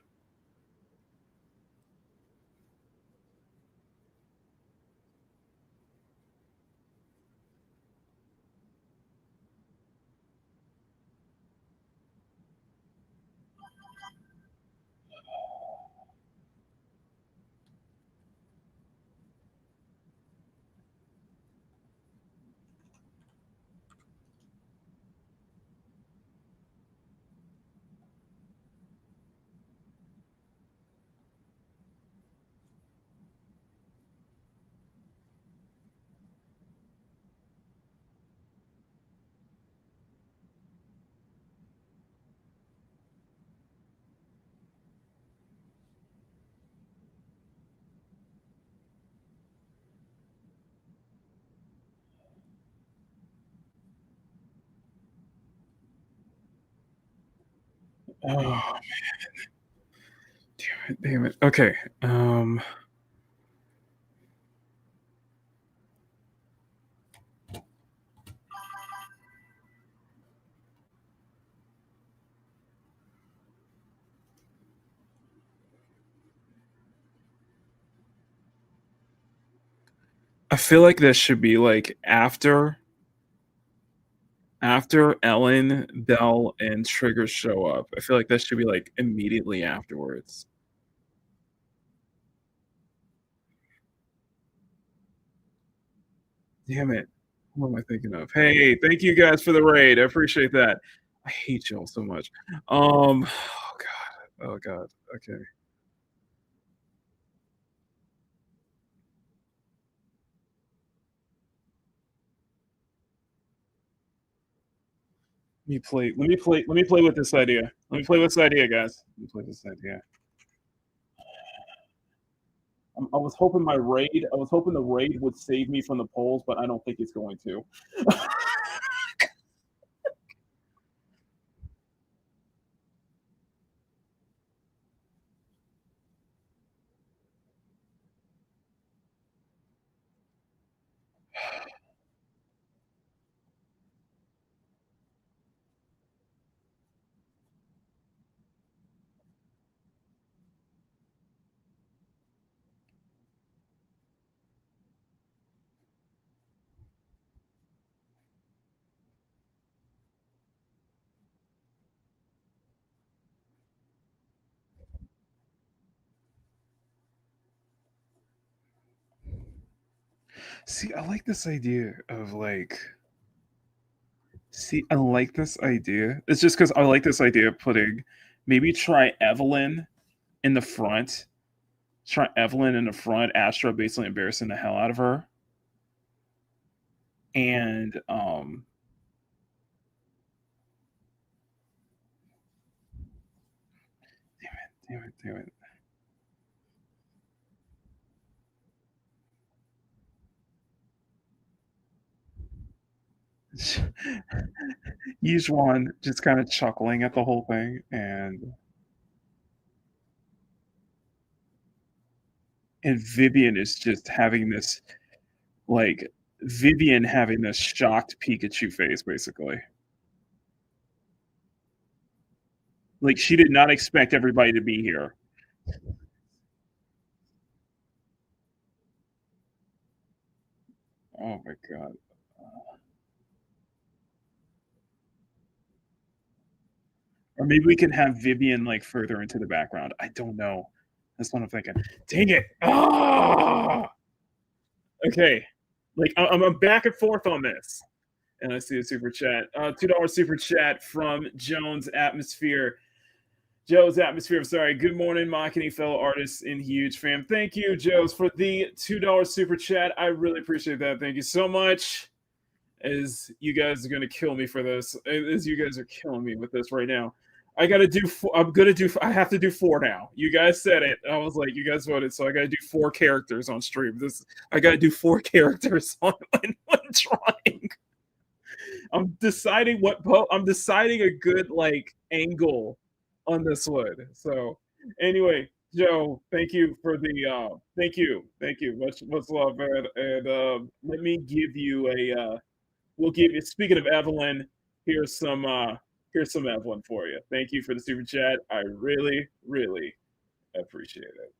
Damn it, damn it. Okay. I feel like this should be like after Ellen, Belle, and Trigger show up. I feel like that should be like immediately afterwards. Damn it. What am I thinking of? Hey, thank you guys for the raid. I appreciate that. I hate y'all so much. Oh god. Oh god. Okay. Let me play with this idea. Let me play with this idea, guys. Let me play with this idea. I was hoping the raid would save me from the polls, but I don't think it's going to. See, I like this idea of like. See, I like this idea. It's just because I like this idea of putting, maybe try Evelyn in the front. Try Evelyn in the front. Astra basically embarrassing the hell out of her. And damn it. Yizhuan just kind of chuckling at the whole thing, and Vivian is just having this, like, Vivian having this shocked Pikachu face, basically. Like, she did not expect everybody to be here. Oh my god. Or maybe we can have Vivian like further into the background. I don't know. That's what I'm thinking. Dang it! Oh! Okay, like I'm back and forth on this. And I see a super chat. $2 super chat from Jones Atmosphere. Joe's Atmosphere. I'm sorry. Good morning, Makini, fellow artists and huge fam. Thank you, Joe's, for the $2 super chat. I really appreciate that. Thank you so much. As you guys are going to kill me for this. As you guys are killing me with this right now. I have to do 4 now. You guys said it. I was like, you guys voted, so I got to do 4 characters on stream. I got to do 4 characters on one drawing. I'm deciding a good like angle on this one. So anyway, Joe, thank you for the thank you. Much love, man. And let me give you we'll give you, speaking of Evelyn, here's some Evelyn for you. Thank you for the super chat. I really, really appreciate it.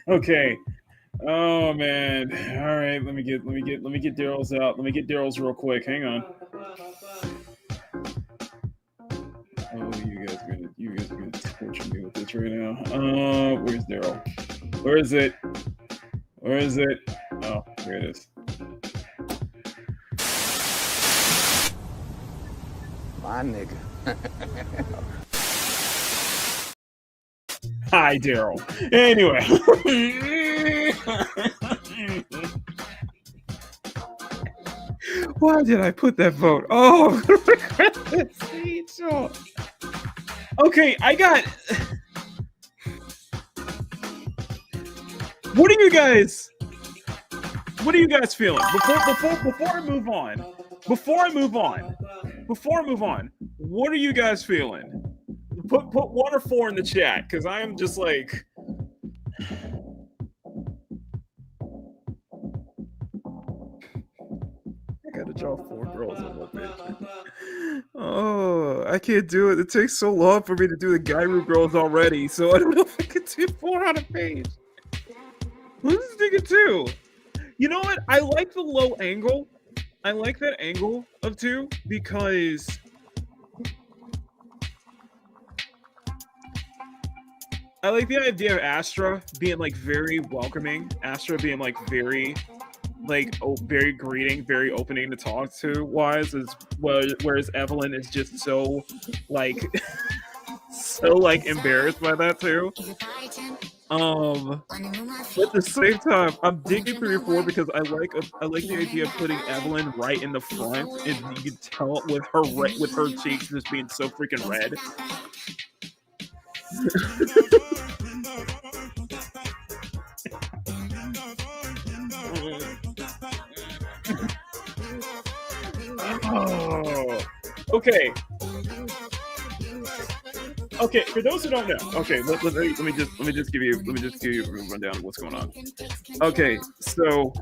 Okay. Oh man. All right. Let me get Daryl's out. Let me get Daryl's real quick. Hang on. Oh, you guys are gonna torture me with this right now. Where's Daryl? Where is it? Where is it? Oh, here it is. My nigga. Hi, Daryl. Anyway. Why did I put that vote? Oh, I'm gonna regret this speech. Oh. Okay, I got. What are you guys feeling? Before I move on. What are you guys feeling? Put 1 or 4 in the chat, because I am just like. I gotta draw 4 girls on one picture. Oh, I can't do it. It takes so long for me to do the Gyru girls already, so I don't know if I can do 4 on a page. What is this nigga do? You know what? I like the low angle. I like that angle of 2 because I like the idea of Astra being like very welcoming. Astra being like very very greeting, very opening to talk to wise, as well, whereas Evelyn is just so like so like embarrassed by that too. At the same time, I'm digging 3 or 4 because I like the idea of putting Evelyn right in the front, and you can tell with her cheeks just being so freaking red. Oh, okay. Okay, for those who don't know, okay, let me just give you a rundown of what's going on. Okay, so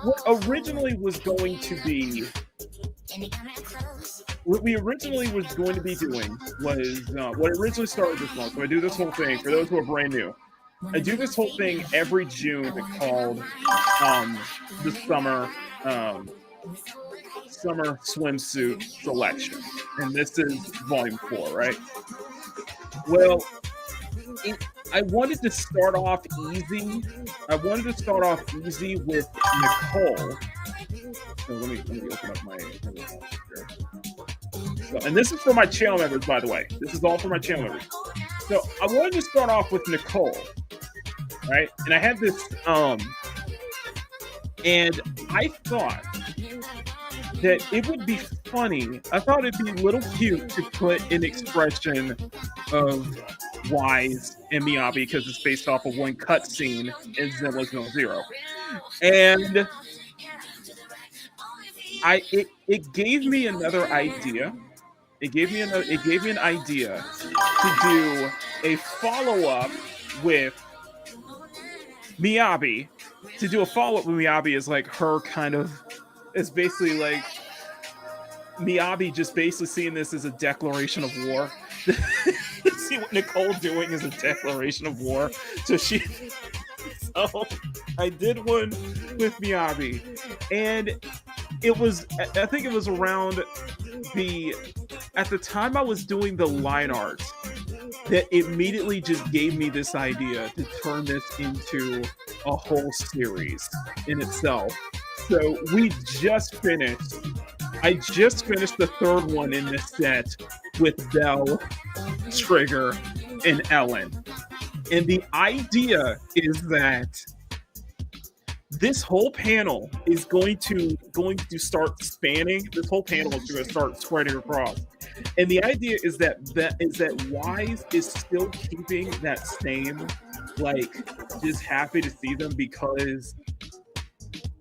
what originally was going to be what we originally was going to be doing was what originally started this month. So I do this whole thing for those who are brand new. I do this whole thing every June called the summer swimsuit selection, and this is volume 4, right? Well, I wanted to start off easy. With Nicole. So let me open up my. So, and this is for my channel members, by the way. This is all for my channel members. So I wanted to start off with Nicole, right? And I had this, and I thought that it would be funny. I thought it'd be a little cute to put an expression of Wise and Miyabi because it's based off of one cutscene in ZZZ. And it gave me another idea. It gave me an idea to do a follow-up with Miyabi. To do a follow-up with Miyabi is like her kind of. It's basically like Miyabi just basically seeing this as a declaration of war. See what Nicole doing is a declaration of war. So I did one with Miyabi, and I think it was around at the time I was doing the line art that immediately just gave me this idea to turn this into a whole series in itself. So I just finished the 3rd one in this set with Belle, Trigger, and Ellen. And the idea is that this whole panel is going to start spanning. This whole panel is going to start spreading across. And the idea is that Wise is still keeping that same, like, just happy to see them because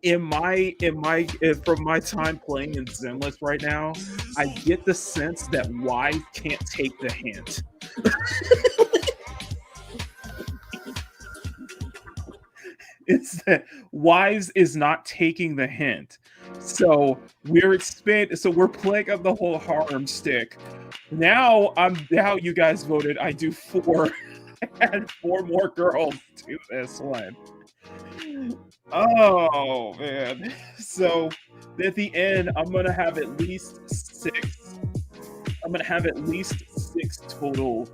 from my time playing in Zenless right now, I get the sense that Wise can't take the hint. It's that Wise is not taking the hint. So we're playing up the whole harem stick Now you guys voted. I do 4. I had 4 more girls to this one. Oh man. So at the end, I'm gonna have at least 6. I'm gonna have at least 6 total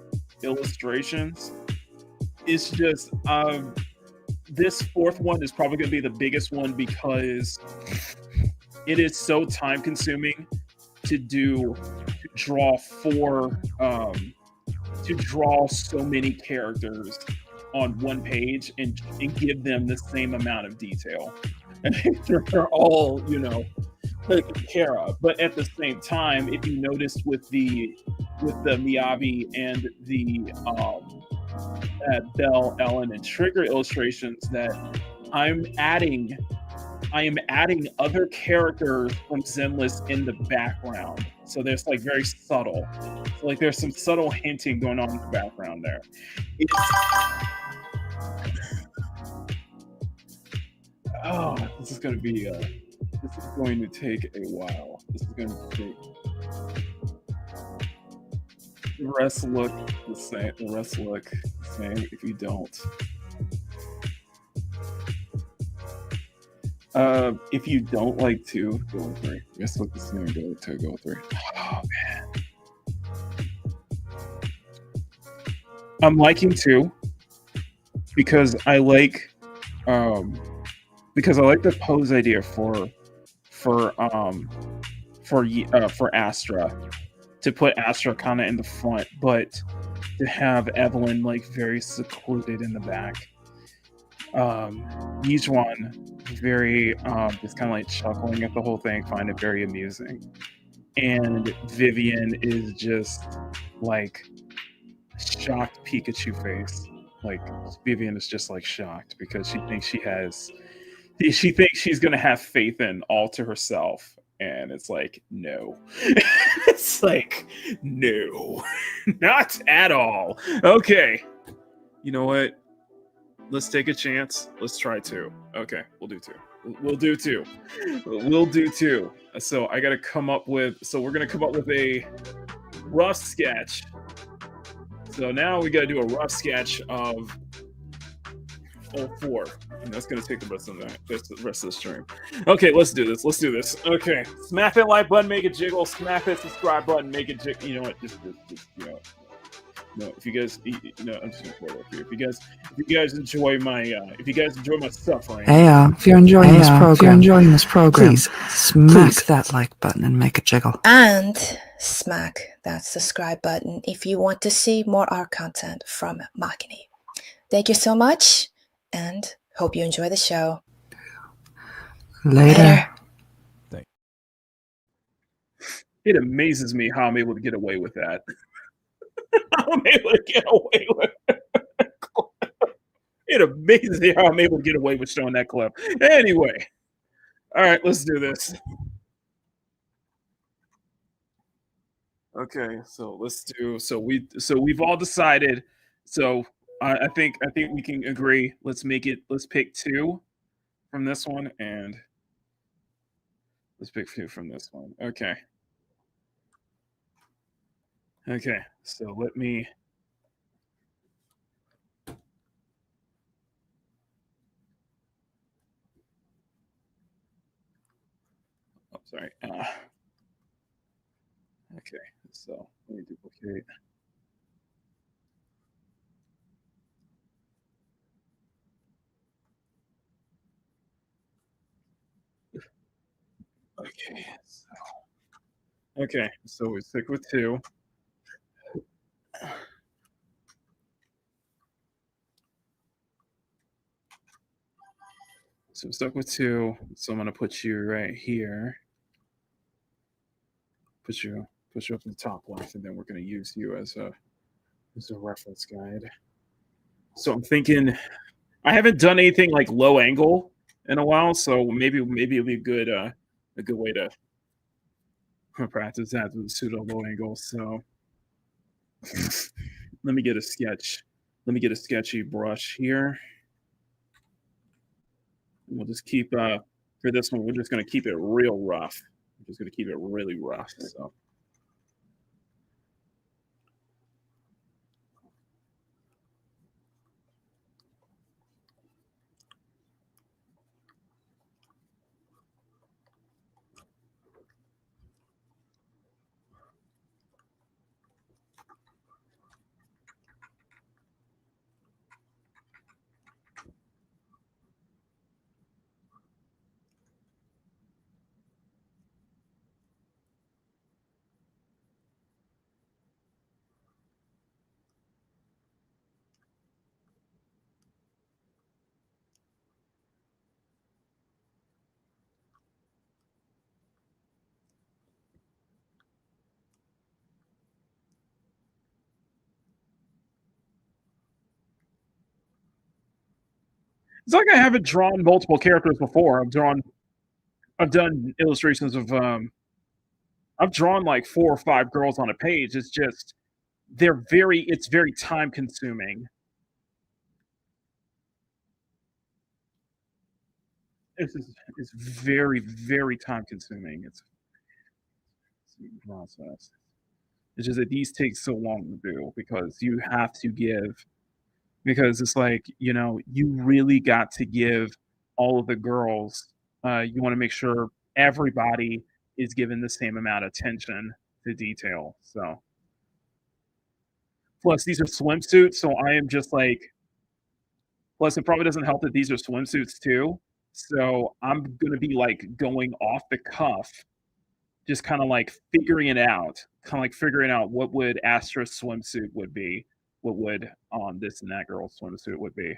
illustrations. It's just this 4th one is probably gonna be the biggest one because it is so time consuming to draw so many characters on one page and give them the same amount of detail. And they're all, taken care of. But at the same time, if you noticed with the Miyabi and the Belle, Ellen, and Trigger illustrations, that I am adding other characters from Zenless in the background. So there's like very subtle. So like there's some subtle hinting going on in the background there. This is going to be this is going to take a while. This is going to take. The rest look the same. The rest look the same if you don't. If you don't like 2, go with 3. Rest look the same. Go with 2. Go with 3. Oh man, I'm liking 2 because I like the pose idea for Astra, to put Astra kind of in the front, but to have Evelyn like very secluded in the back. Yijuan very just kind of like chuckling at the whole thing, find it very amusing, and Vivian is just like shocked Pikachu face. Like Vivian is just like shocked because she thinks she's gonna have faith in all to herself, and it's like no. It's like no. Not at all. Okay, you know what, let's take a chance. Let's try 2. Okay, we'll do 2. We'll do 2. We'll do 2. So I gotta come up with, we're gonna come up with a rough sketch. So now we gotta do a rough sketch of all 4. And that's gonna take the rest of the stream. Okay, let's do this. Okay, smack that like button, make it jiggle. Smack that subscribe button, make it jiggle. You know what? Just no. If you guys, I'm just gonna play it here. If you guys enjoy my suffering. Hey, if you're enjoying this program, please smack that like button and make it jiggle. And smack that subscribe button if you want to see more art content from Makini. Thank you so much, and hope you enjoy the show. Later. It amazes me how I'm able to get away with that. I'm able to get away with it. It amazes me how I'm able to get away with showing that clip. Anyway, all right, let's do this. Okay, so let's do. So we've all decided. So I think we can agree. Let's pick 2 from this one, and let's pick 2 from this one. Okay. Okay, so let me. Oh, sorry. Okay, so let me duplicate. Okay, so we stick with 2. So I'm stuck with 2. So I'm gonna put you right here. Put you up in the top left, and then we're gonna use you as a reference guide. So I'm thinking, I haven't done anything like low angle in a while, so maybe it'll be a good way to practice that with pseudo low angle. So let me get a sketch. Let me get a sketchy brush here. And we'll just keep for this one, we're just gonna keep it real rough. We're just gonna keep it really rough. So It's like I haven't drawn multiple characters before. I've done illustrations of I've drawn like 4 or 5 girls on a page. It's just it's very time consuming. It's very, very time consuming. It's a process. It's just that these take so long to do because you have to give because it's like, you really got to give all of the girls, you want to make sure everybody is given the same amount of attention to detail. So, plus these are swimsuits, so I am just like, plus it probably doesn't help that these are swimsuits too. So I'm gonna be like going off the cuff, just kind of like figuring out what would Astra's swimsuit would be, what would this and that girl's swimsuit would be.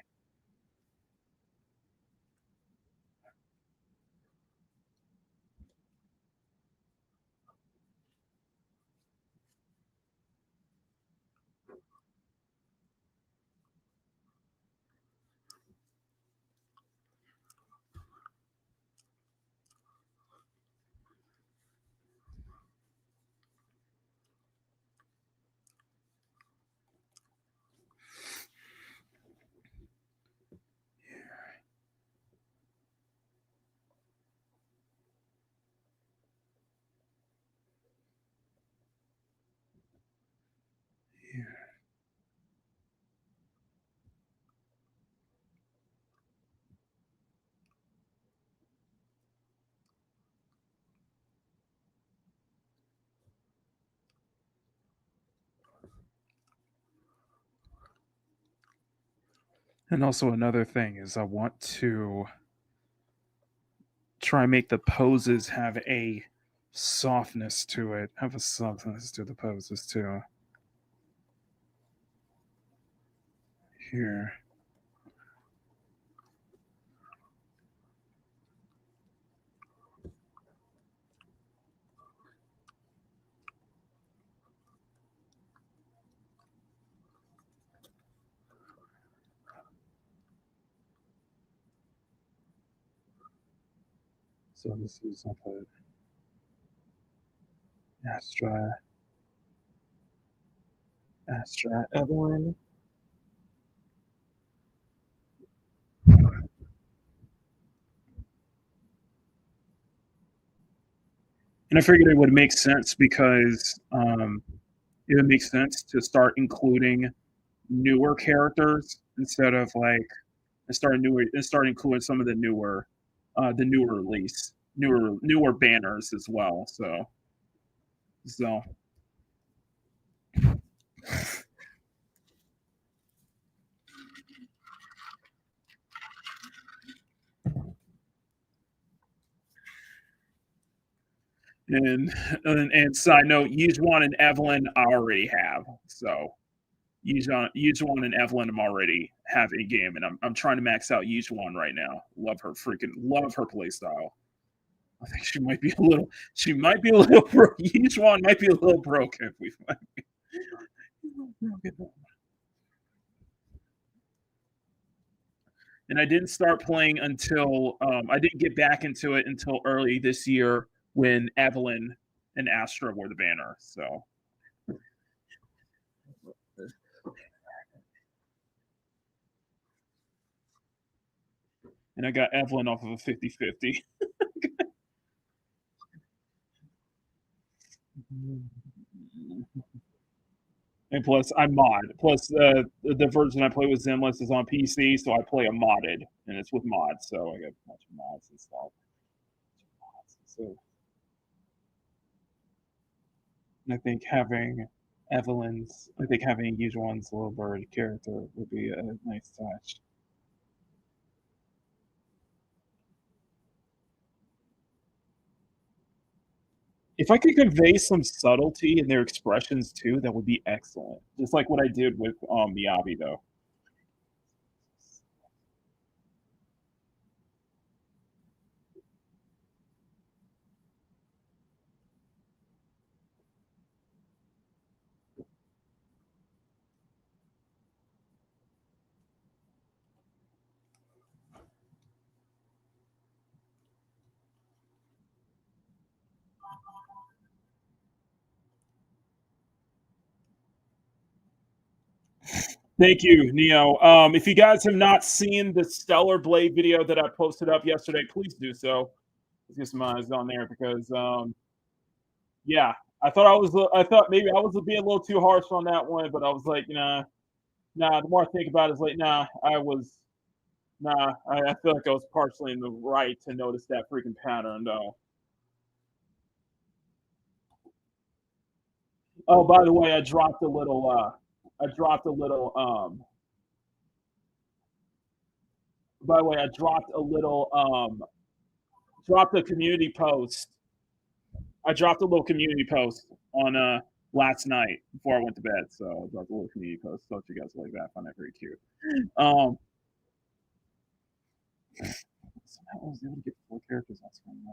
And also another thing is I want to try and make the poses have a softness to it. Have a softness to the poses too. Here. So this is I'll put Astra Evelyn. And I figured it would make sense because it would make sense to start including newer characters instead of like start including some of the newer release, newer banners as well. So and side note, Yujuan and Evelyn I already have. So Yujuan and Evelyn I'm already have a game, and I'm trying to max out Yujuan right now. Love her play style. I think she might be a little Yujuan might be a little broken. And I didn't start playing until I didn't get back into it until early this year when Evelyn and Astra were the banner. So and I got Evelyn off of a 50-50. And plus, I mod. Plus, the version I play with Zenless is on PC, so I play a modded, and it's with mods. So I got a bunch of mods installed. So I think having Yujuan's little bird character would be a nice touch. If I could convey some subtlety in their expressions too, that would be excellent. Just like what I did with Miyabi, though. Thank you, Neo. If you guys have not seen the Stellar Blade video that I posted up yesterday, please do so. Let's get some eyes on there because, yeah, I thought maybe I was being a little too harsh on that one, but I was like, nah. The more I think about it, it's like, nah. I feel like I was partially in the right to notice that freaking pattern, though. Oh, by the way, I dropped a little. By the way, I dropped a little. Dropped a community post. I dropped a little community post on last night before I went to bed. So I dropped a little community post. So if you guys like that, I find that very cute. Somehow I was able to get 4 characters on screen.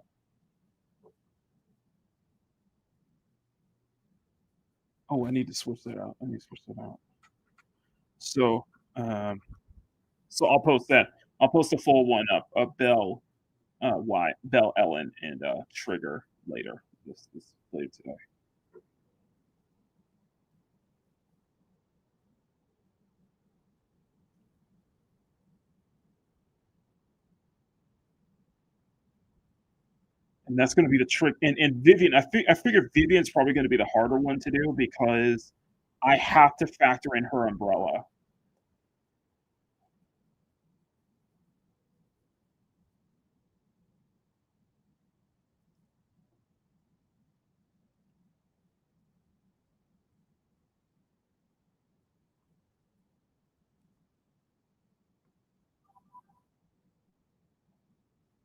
Oh, I need to switch that out. So, so I'll post that. I'll post a full one up of Belle, Belle, Ellen, and Trigger later. This later today. And that's going to be the trick. And Vivian, I figure Vivian's probably going to be the harder one to do because I have to factor in her umbrella.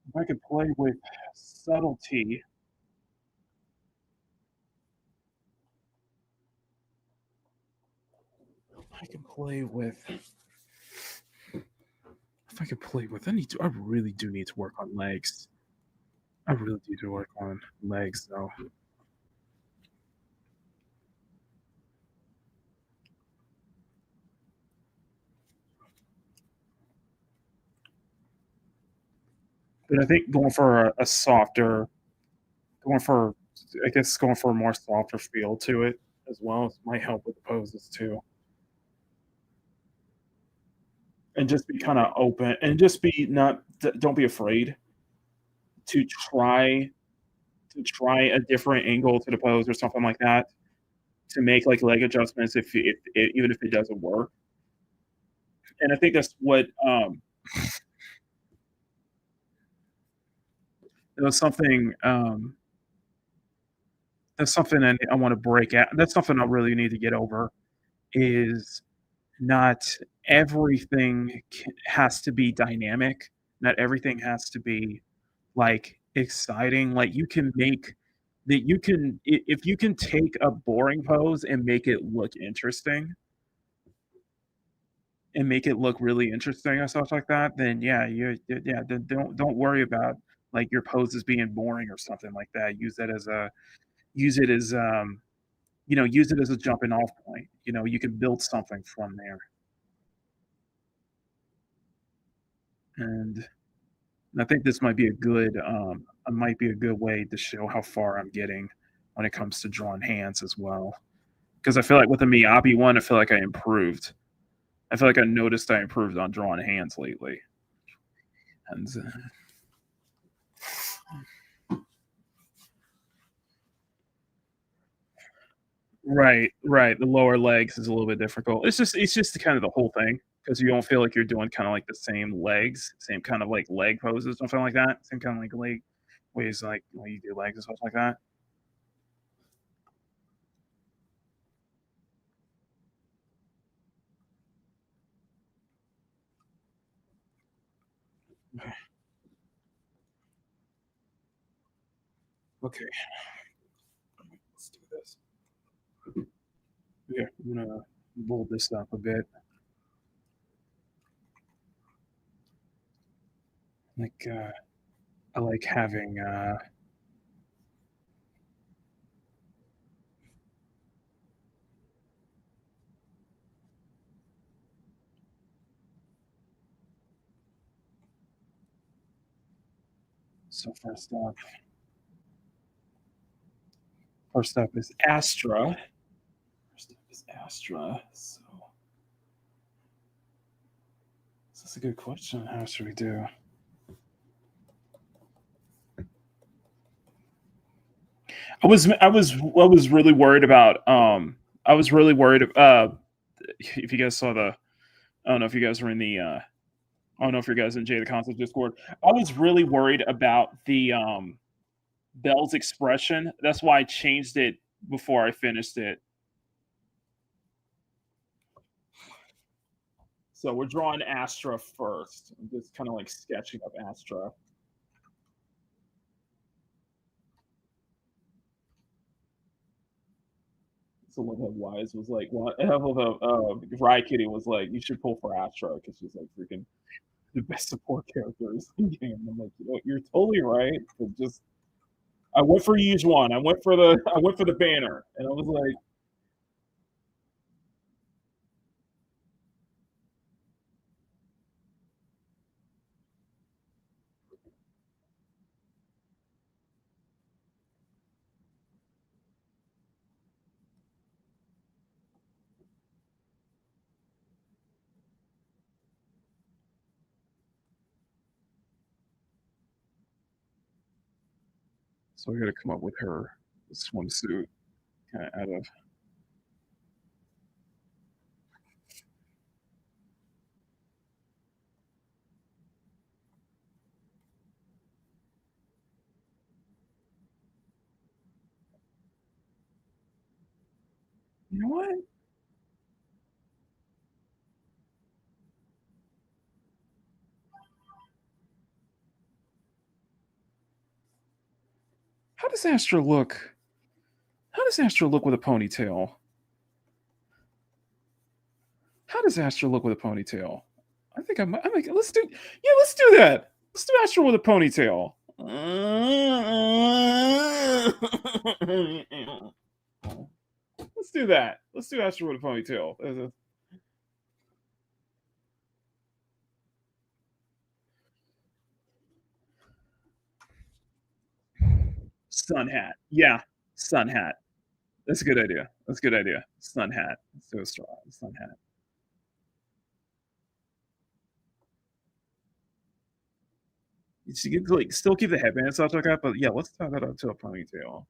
If I could play with subtlety. I can play with. If I could play with, I really do need to work on legs. I really need to work on legs, though. But I think going for a softer, going for a more softer feel to it as well might help with the poses too. And just be kind of open and just be not don't be afraid to try a different angle to the pose or something like that to make like leg adjustments if even if it doesn't work. And I think that's what that's something that's something I want to break out. That's something I really need to get over is not everything has to be dynamic. Not everything has to be like exciting. Like you can make that you can if you can take a boring pose and make it look interesting and make it look really interesting or stuff like that, then then don't worry about like your poses being boring or something like that. Use it as use it as a jumping off point. You can build something from there. And I think this might be a good way to show how far I'm getting when it comes to drawing hands as well. Because I feel like with the Miyabi one, I feel like I improved. I feel like I noticed I improved on drawing hands lately. And right. The lower legs is a little bit difficult. It's just kind of the whole thing because you don't feel like you're doing kind of like the same legs, same kind of like leg poses, something like that. Same kind of like leg ways like when you do legs and stuff like that. Okay. Let's do this. Yeah, I'm gonna bold this up a bit. Like I like having so first up is Astra. So That's a good question. How should we do? I was really worried about I was really worried if you guys saw the I don't know if you guys were in the I don't know if you guys in Jay the Concept Discord. I was really worried about the Belle's expression. That's why I changed it before I finished it. So we're drawing Astra first. I'm just kind of like sketching up Astra. So look at Wise was like, well, Rye Kitty was like, you should pull for Astra because she's like freaking the best support characters in the game. I'm like, you're totally right. But just I went for each one. I went for the banner, and I was like, so I got to come up with her swimsuit kind of out of. You know what? How does Astra look? How does Astra look with a ponytail? How does Astra look with a ponytail? I think I'm like, let's do that. Let's do Astra with a ponytail. Let's do that. Let's do Astra with a ponytail. Sun hat. Yeah, sun hat. That's a good idea. That's a good idea. Sun hat. Let's do a straw sun hat. You can like still keep the headband and stuff like that, but yeah, let's tie that up to a ponytail.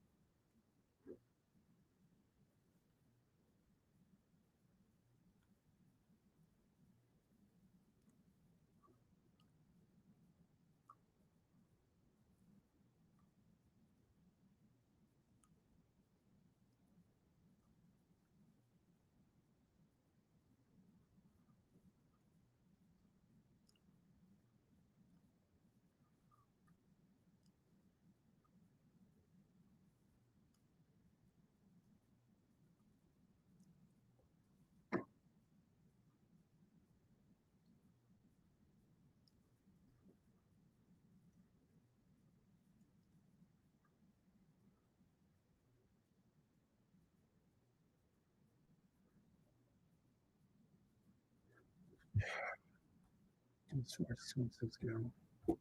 Swimsuits go. I'm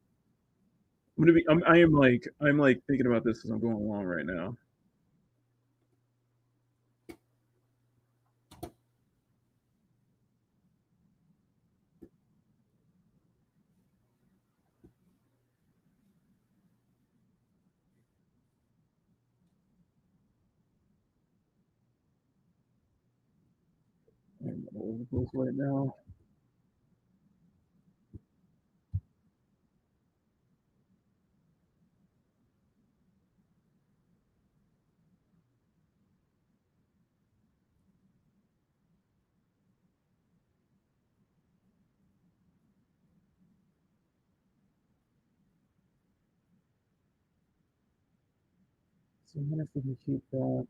gonna be. I'm like thinking about this as I'm going along right now. I'm all over the place right now. So I'm gonna if we can keep that.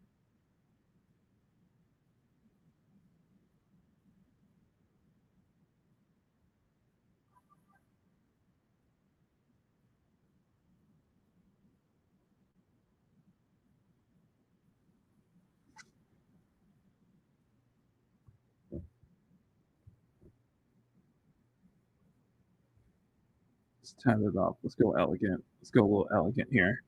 Let's tie it up. Let's go elegant. Let's go a little elegant here.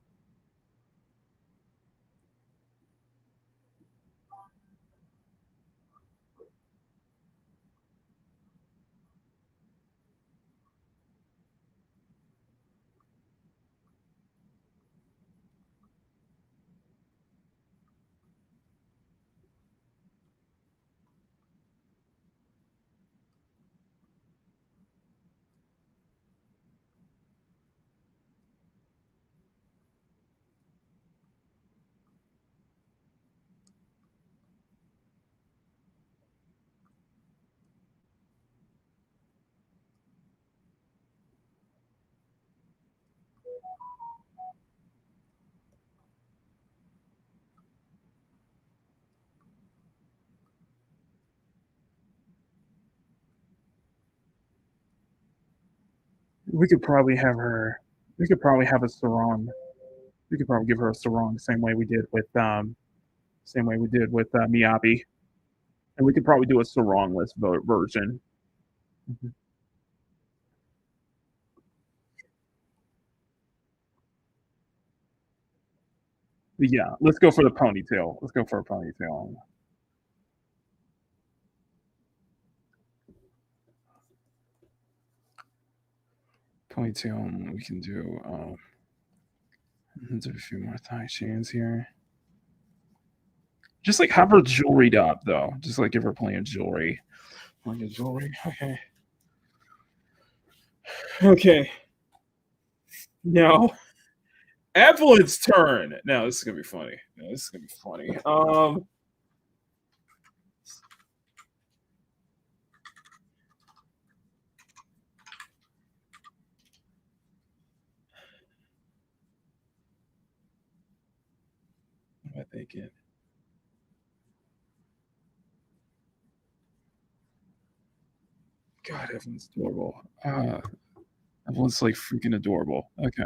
We could probably have her. We could probably have a sarong. We could probably give her a sarong, same way we did with Miyabi, and we could probably do a sarongless version. Mhm. But yeah, let's go for the ponytail. Let's go for a ponytail. Ponytail. We can do. Let's do a few more thigh chains here. Just like have her jewelried up though. Just like give her plenty of jewelry. Plenty of jewelry. Okay. Okay. Now, Evelyn's turn. Now this is gonna be funny. Now, this is gonna be funny. What am I thinking? God, Evelyn's adorable. Evelyn's like freaking adorable. Okay.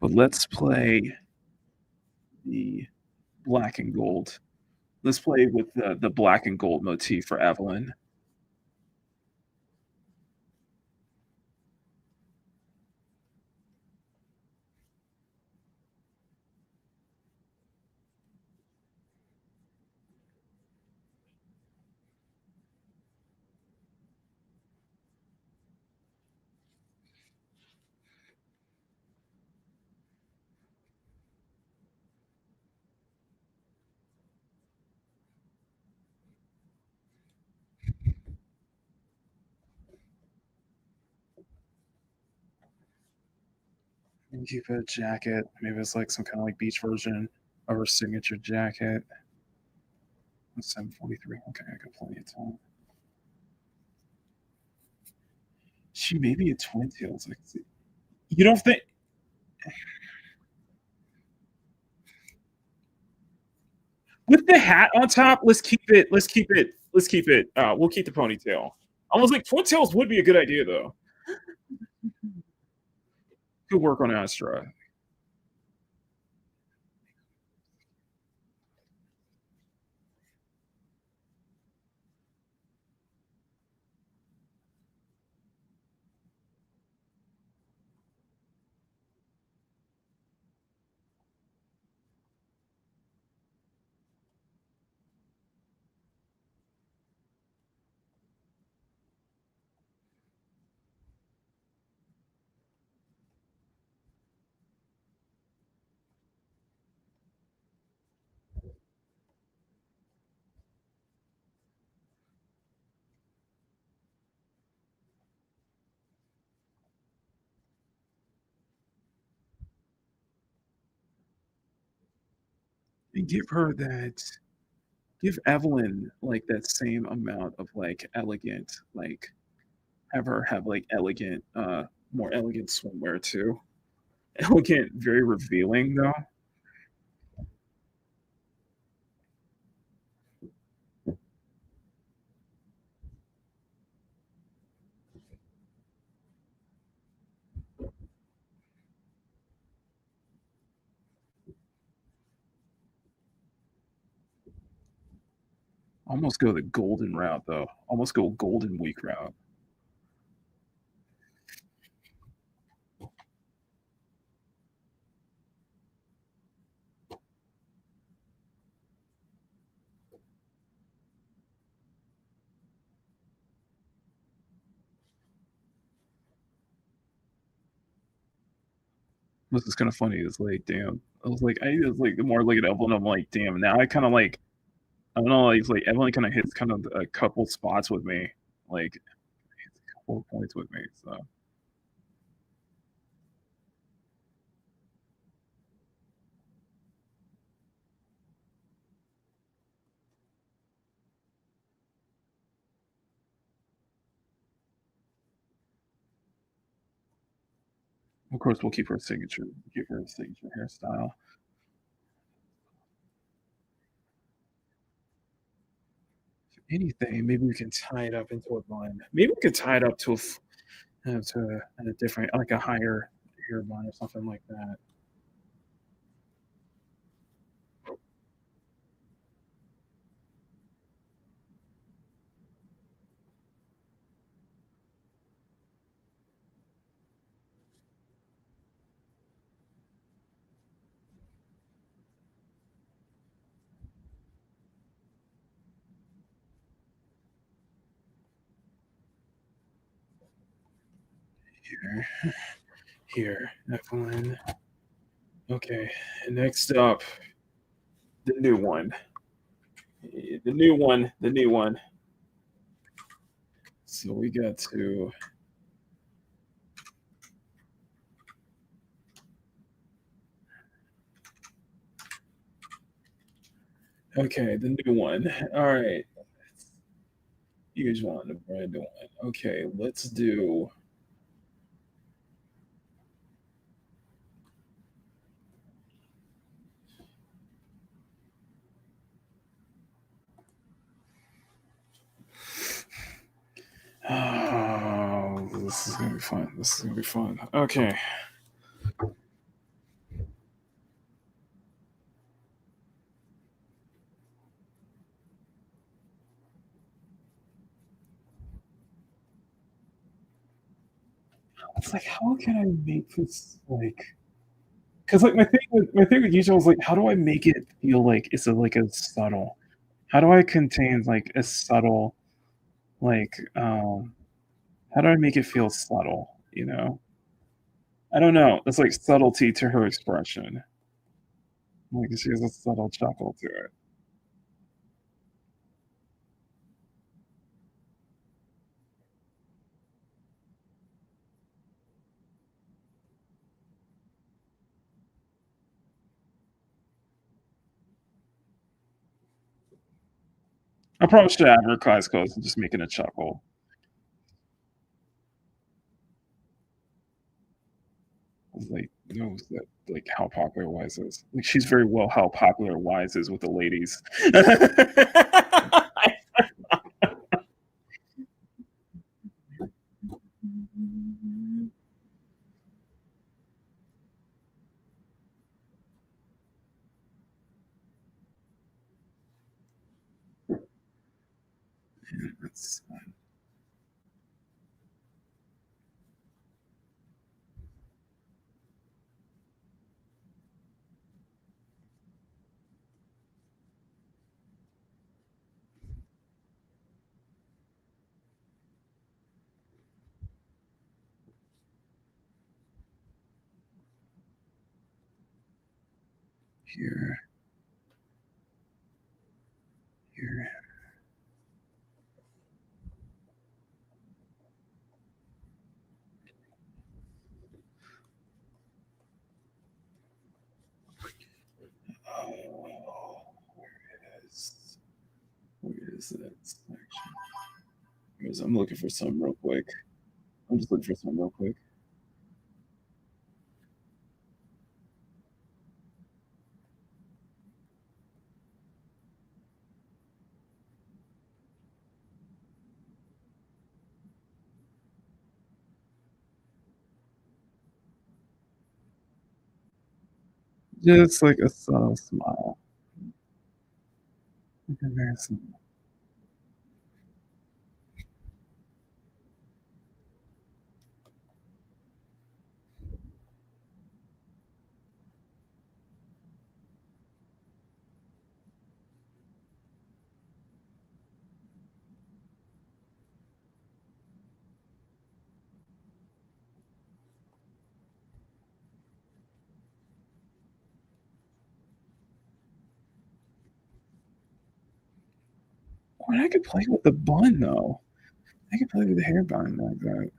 But let's play the black and gold. Let's play with the black and gold motif for Evelyn. And keep a jacket. Maybe it's like some kind of like beach version of her signature jacket. 7:43. Okay, I got plenty of time. She may be a twin tails. You don't think? With the hat on top, let's keep it. Let's keep it. Let's keep it. We'll keep the ponytail. I was like, twin tails would be a good idea though. Good work on Astra. And give her that. Give Evelyn like that same amount of like elegant, like have her have like elegant, more elegant swimwear too. Elegant, very revealing though. Almost go the golden route though. Almost go golden week route. This is kind of funny. It's like, damn. I was like more like an Evelyn. I'm like, damn. Now I kind of like, I don't know. Like Evelyn kind of hits kind of a couple spots with me. Like, hits a couple of points with me. So Of course, we'll keep her signature hairstyle. If anything, maybe we can tie it up into a bun. Maybe we could tie it up to a different, like a higher hair bun or something like that. Here, here, Evelyn. Okay, next up, the new one. The new one, the new one. So we got to. Okay, the new one. All right. Huge one, the brand new one. Okay, let's do. Oh, this is gonna be fun. This is gonna be fun. Okay. It's like, how can I make this like? Because like my thing with YouTube is like, how do I make it feel like it's like a subtle? How do I contain like a subtle like how do I make it feel subtle? You know, I don't know. It's like subtlety to her expression. Like she has a subtle chuckle to it. I probably should have her class clothes and just making a chuckle. Like knows that like how popular Wise is. Like she's very well how popular Wise is with the ladies. That's here, here. Oh, where is that section? I'm looking for some real quick. I'm just looking for some real quick. Just like a subtle smile. Like a very subtle. Well, I could play with the bun though. I could play with the hair bun like that.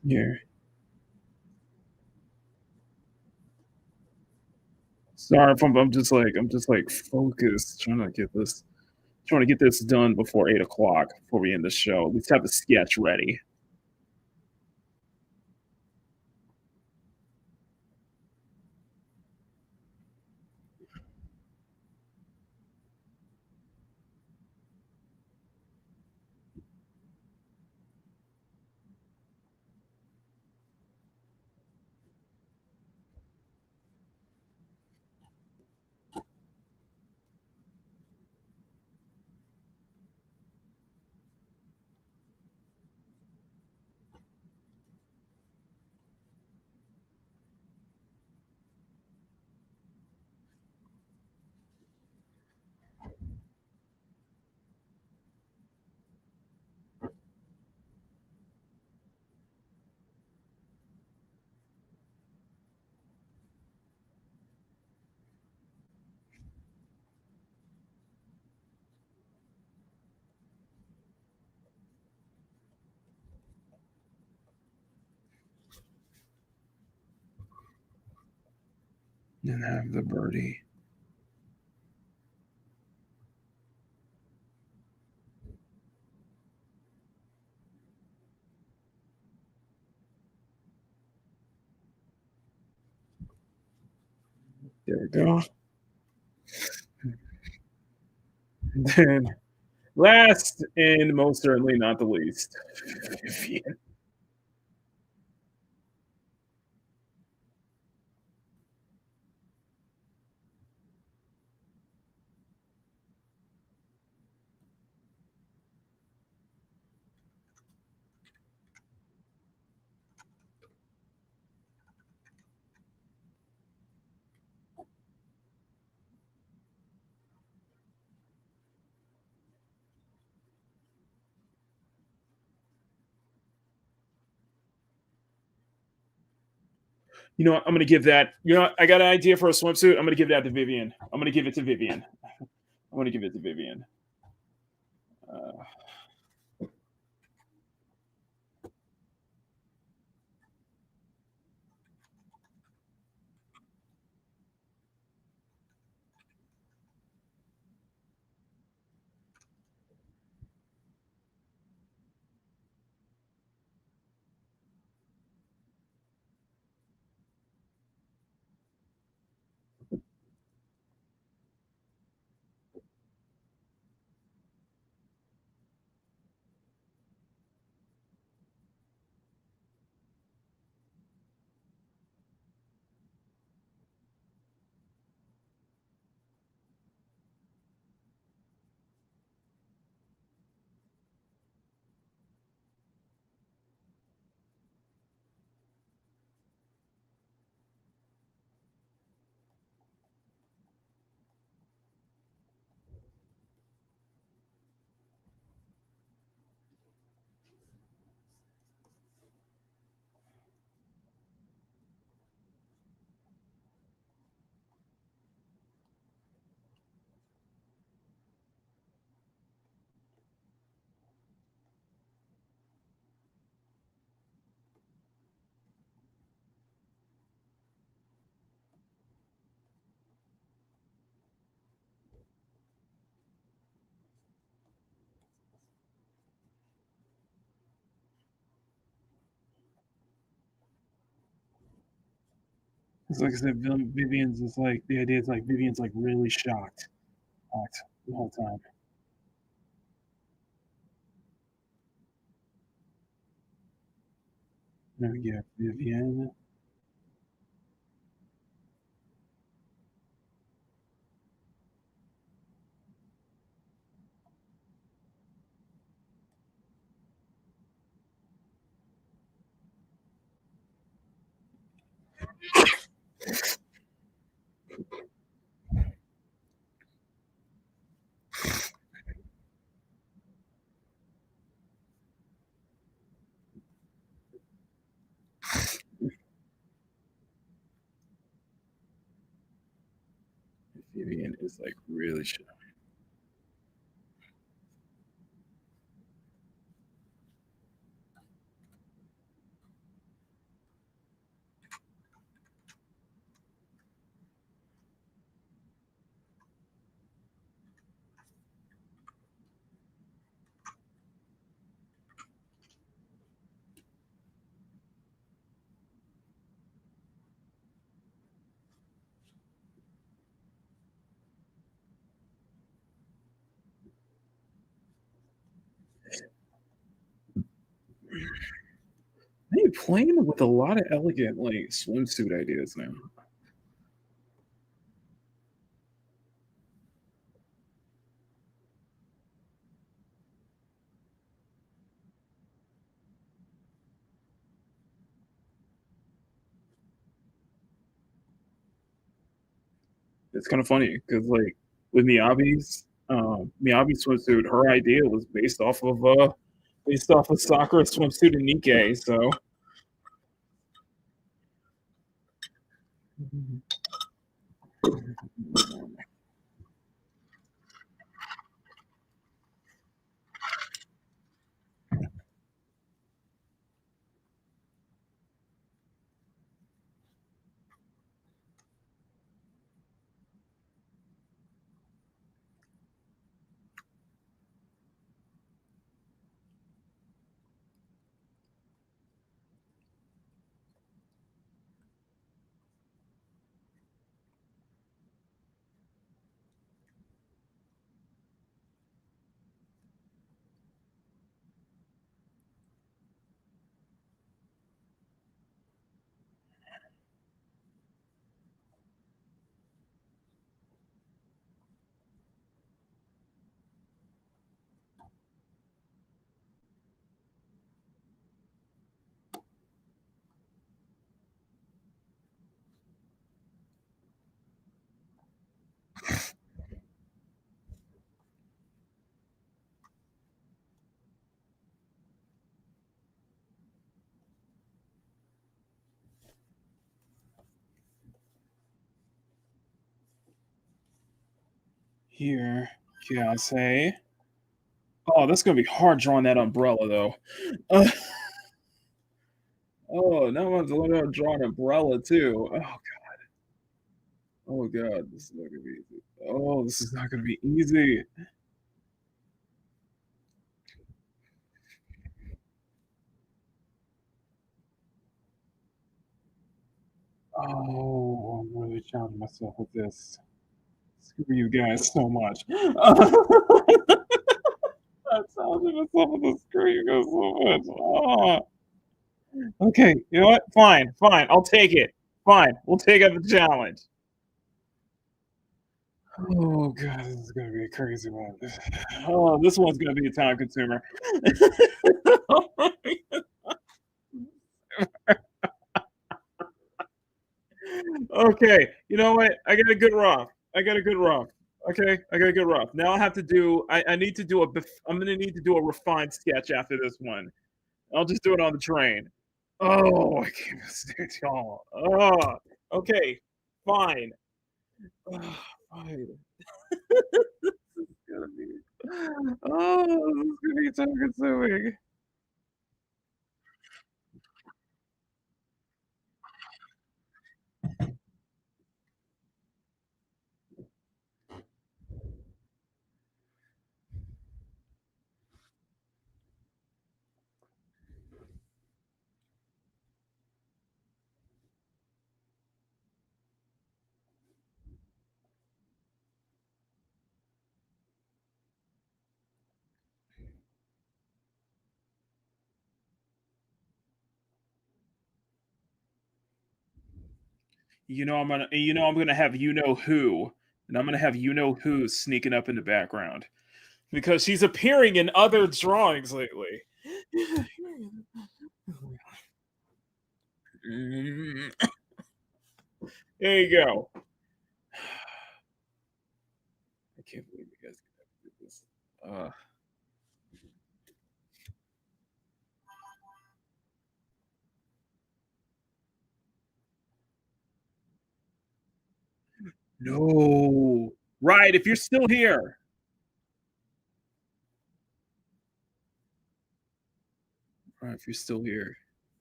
Yeah. Sorry if I'm just like focused, trying to get this done before 8 o'clock before we end the show. At least have the sketch ready. And have the birdie. There we go. And then last and most certainly not the least, Vivian. You know what? I'm gonna give that. You know what? I got an idea for a swimsuit. I'm gonna give that to Vivian. I'm gonna give it to Vivian. I'm gonna give it to Vivian. It's like I said, Vivian's is like the idea is like Vivian's like really shocked the whole time. There we go, Vivian. Vivian is like really shocked. really playing with a lot of elegant like swimsuit ideas now. It's kind of funny because like with Miyabi's swimsuit, her idea was based off of Sakura's swimsuit in Nikkei. So here, yeah, I say. Oh, that's gonna be hard drawing that umbrella though. Uh, oh, now I'm gonna have to learn how to draw an umbrella too. Oh god, this is not gonna be easy. Oh, this is not gonna be easy. Oh, I'm really challenging myself with this. Screw you guys so much. I'm challenging myself with this. Screw you guys so much. Okay, you know what? Fine, fine. I'll take it. Fine, we'll take up the challenge. Oh god, this is gonna be a crazy one. Oh, this one's gonna be a time consumer. Okay, you know what? I got a good rough. I got a good rough. Okay, I got a good rough. Now I have to do. I need to do a. I'm gonna need to do a refined sketch after this one. I'll just do it on the train. Oh, I can't stand y'all. Oh, okay, fine. Oh, fine. This is gonna be. Oh, this is gonna be time consuming. I'm gonna have you know who, and I'm gonna have you know who sneaking up in the background because she's appearing in other drawings lately. There you go. I can't believe you guys did this. No. Right, if you're still here. Right, if you're still here.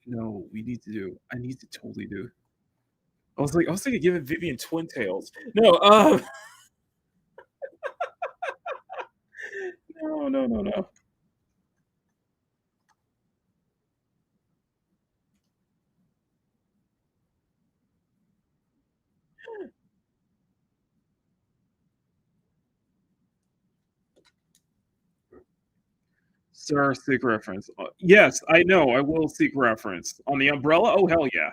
No, I need to totally do. I was thinking giving Vivian twin tails. No, no, no, no, no. Sir, seek reference. Yes, I know. I will seek reference on the umbrella. Oh hell yeah!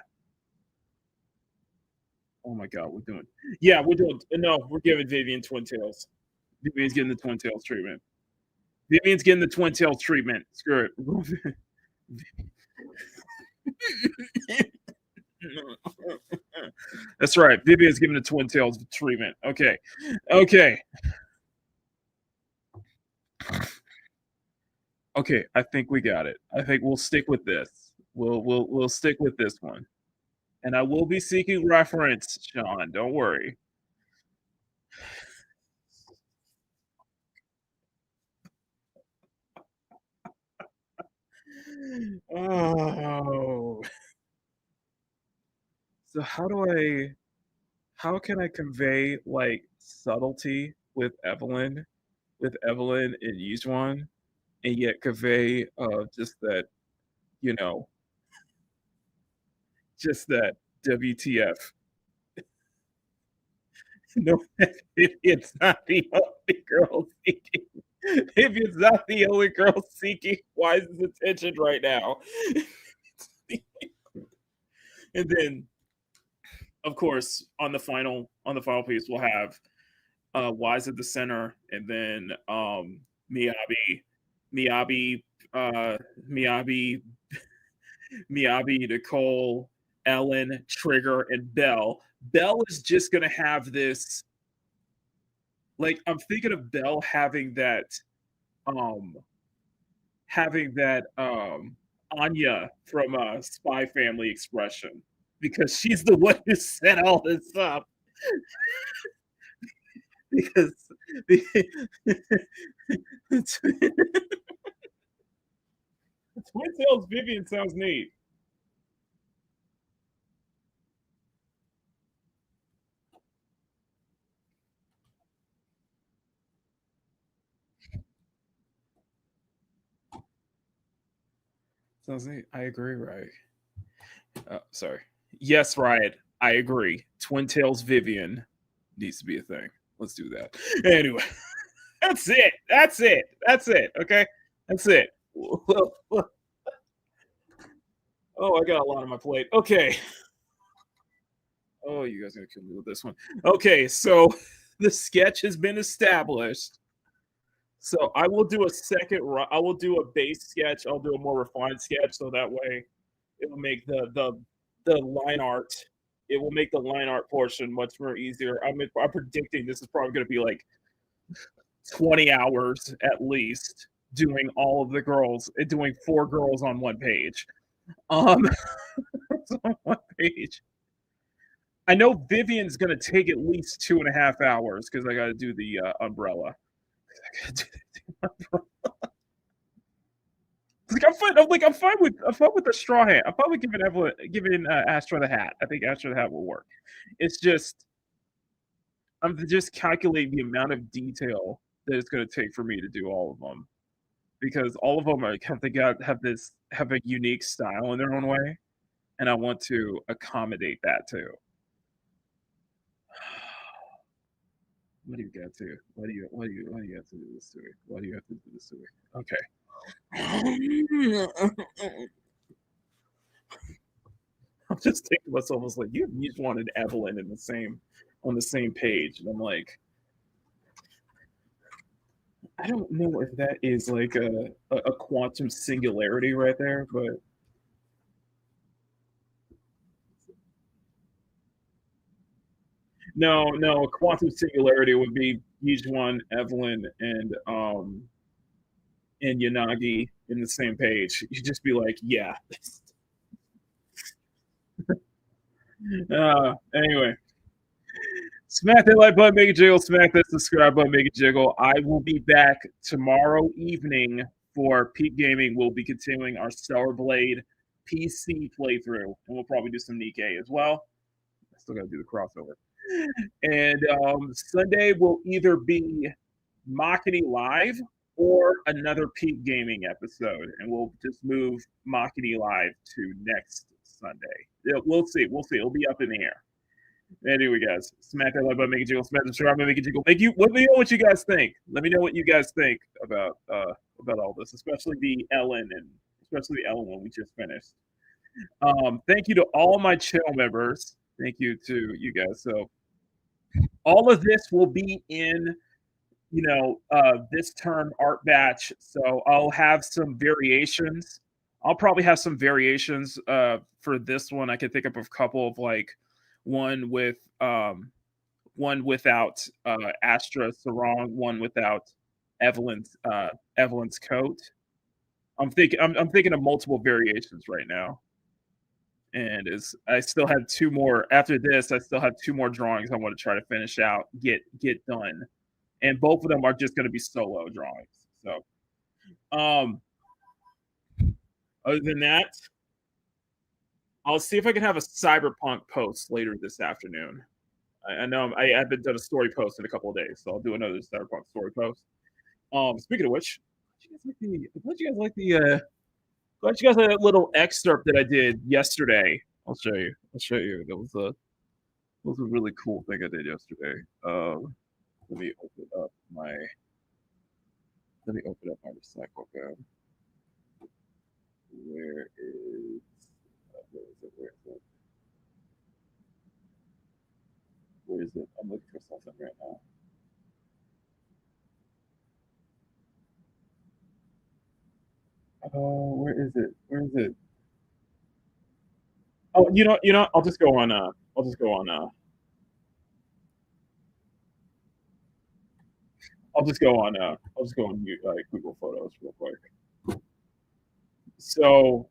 Oh my god, we're doing. Yeah, we're doing. No, we're giving Vivian twin tails. Vivian's getting the twin tails treatment. Vivian's getting the twin tails treatment. Screw it. That's right. Vivian's giving the twin tails treatment. Okay. Okay. Okay, I think we got it. I think we'll stick with this. We'll stick with this one. And I will be seeking reference, Sean. Don't worry. Oh. So how can I convey like subtlety with Evelyn and Yizhuan and yet convey just that, you know, just that WTF. No, if it's not the only girl seeking, if it's not the only girl seeking Wise's attention right now. And then, of course, on the final piece, we'll have Wise at the center, and then Miyabi, Nicole, Ellen, Trigger, and Belle. Belle is just gonna have this. Like, I'm thinking of Belle having that Anya from Spy Family expression, because she's the one who set all this up. Because Twin Tails Vivian sounds neat. Sounds neat. I agree, Riot. Sorry. Yes, Riot. I agree. Twin Tails Vivian needs to be a thing. Let's do that. Anyway, that's it. That's it. That's it. Okay, that's it. Oh, I got a lot on my plate. Okay. Oh, you guys are gonna kill me with this one. Okay, so the sketch has been established. So I will do a second. I will do a base sketch. I'll do a more refined sketch, so that way it will make the line art. It will make the line art portion much more easier. I'm predicting this is probably going to be like 20 hours at least, doing all of the girls, doing 4 girls on one page. On one page. I know Vivian's going to take at least 2.5 hours because I got to do the umbrella. I'm fine with the straw hat. I'm probably giving Astra the hat. I think Astra the hat will work. It's just I'm just calculating the amount of detail that it's going to take for me to do all of them, because all of them have a unique style in their own way, and I want to accommodate that too. What do you got to? Why do you have to do this to me? Why do you have to do this to me? Okay. I'm just thinking to myself, I was like, you just wanted Evelyn on the same page. And I'm like, I don't know if that is like a quantum singularity right there, but no, a quantum singularity would be Yijuan, Evelyn, and Yanagi in the same page. You'd just be like, yeah. Anyway, smack that like button, make it jiggle. Smack that subscribe button, make it jiggle. I will be back tomorrow evening for Peak Gaming. We'll be continuing our Stellar Blade PC playthrough, and we'll probably do some Nikkei as well. I still got to do the crossover. And Sunday will either be Makini Live or another Peak Gaming episode, and we'll just move Makini Live to next Sunday. We'll see. It'll be up in the air. Anyway, guys, smack that like button, make it jiggle, smack the subscribe button, make it jiggle. Let me know what you guys think. Let me know what you guys think about all this, especially the Ellen one we just finished. Thank you to all my channel members. Thank you to you guys. So all of this will be in, this term art batch. So I'll have some variations. I'll probably have some variations for this one. I can think of a couple of like one without Astra Sarong, one without Evelyn's coat. I'm thinking of multiple variations right now. And I still have two more after this. I still have two more drawings I want to try to finish out, get done. And both of them are just going to be solo drawings. So other than that, I'll see if I can have a cyberpunk post later this afternoon. I know I haven't done a story post in a couple of days, so I'll do another cyberpunk story post. Speaking of which, glad you guys like that little excerpt that I did yesterday. I'll show you. That was a really cool thing I did yesterday. Let me open up my recycle bin. Where is it? Where is it? I'm looking for something right now. Where is it? Oh, you know. I'll just go on Google Photos real quick. So,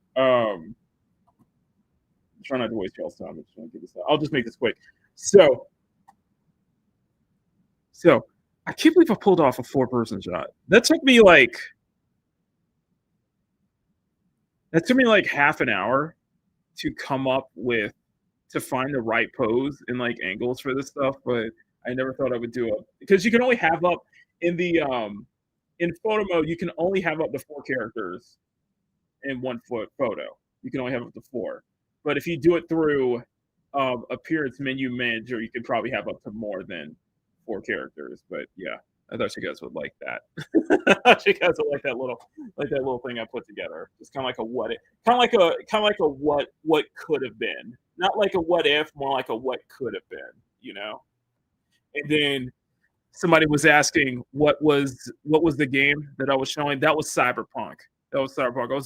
try not to waste y'all's time. I'm just trying to get this out. I'll just make this quick. So I can't believe I pulled off a 4-person shot. That took me like half an hour to find the right pose and like angles for this stuff. But I never thought I would do it because you can only have up in photo mode. You can only have up to 4 characters in one photo. You can only have up to 4. But if you do it through appearance menu manager, you could probably have up to more than 4 characters. But yeah, I thought you guys would like that. I thought you guys would like that little thing I put together. It's kind of like a what could have been, not like a what if, more like a what could have been, And then somebody was asking what was the game that I was showing. That was Cyberpunk. I was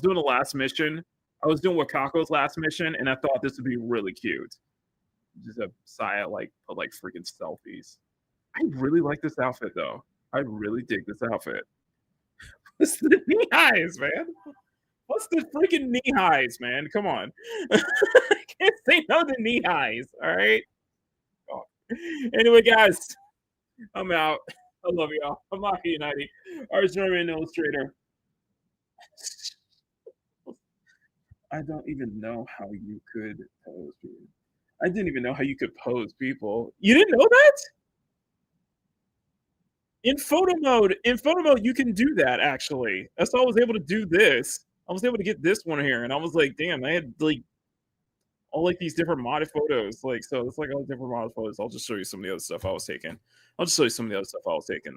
doing the last mission. I was doing Wakako's last mission, and I thought this would be really cute. Just a Saya put freaking selfies. I really like this outfit though. I really dig this outfit. What's the knee highs, man? What's the freaking knee highs, man? Come on. I can't say no to knee highs. All right. Oh. Anyway, guys, I'm out. I love y'all. I'm Makini, our German illustrator. I don't even know how you could pose people. I didn't even know how you could pose people. You didn't know that? In photo mode, you can do that actually. That's how I was able to do this. I was able to get this one here, and I was like, damn, I had all these different modded photos. So it's all different modded photos. I'll just show you some of the other stuff I was taking. I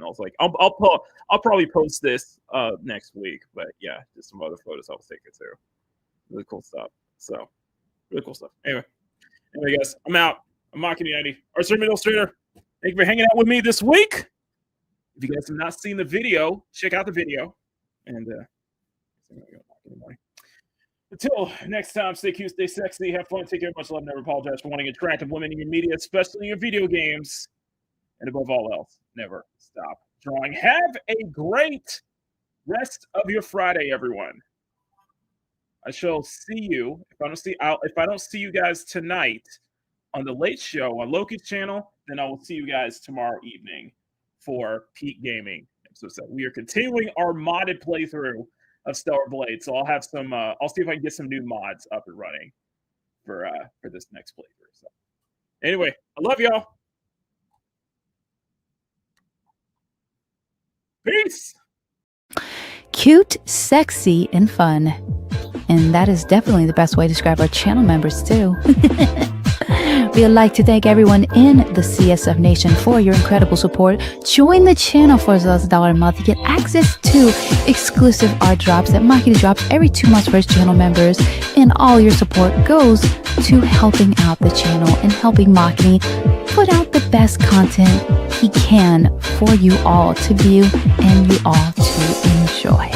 was like, I'll probably post this next week, but yeah, just some other photos I was taking too. Really cool stuff. So, really cool stuff. Anyway, guys, I'm out. I'm Makini, our German illustrator. Thank you for hanging out with me this week. If you guys have not seen the video, check out the video. And until next time, stay cute, stay sexy, have fun, take care, much love, never apologize for wanting attractive women in your media, especially in your video games. And above all else, never stop drawing. Have a great rest of your Friday, everyone. I shall see you. If I don't see you guys tonight on the Late Show on Loki's channel, then I will see you guys tomorrow evening for Peak Gaming. So we are continuing our modded playthrough of Stellar Blade. So I'll have some. I'll see if I can get some new mods up and running for this next playthrough. So anyway, I love y'all. Peace. Cute, sexy, and fun. And that is definitely the best way to describe our channel members too. We would like to thank everyone in the CSF Nation for your incredible support. Join the channel for as low as $1 a month to get access to exclusive art drops that Makini drops every 2 months for his channel members. And all your support goes to helping out the channel and helping Makini put out the best content he can for you all to view and you all to enjoy.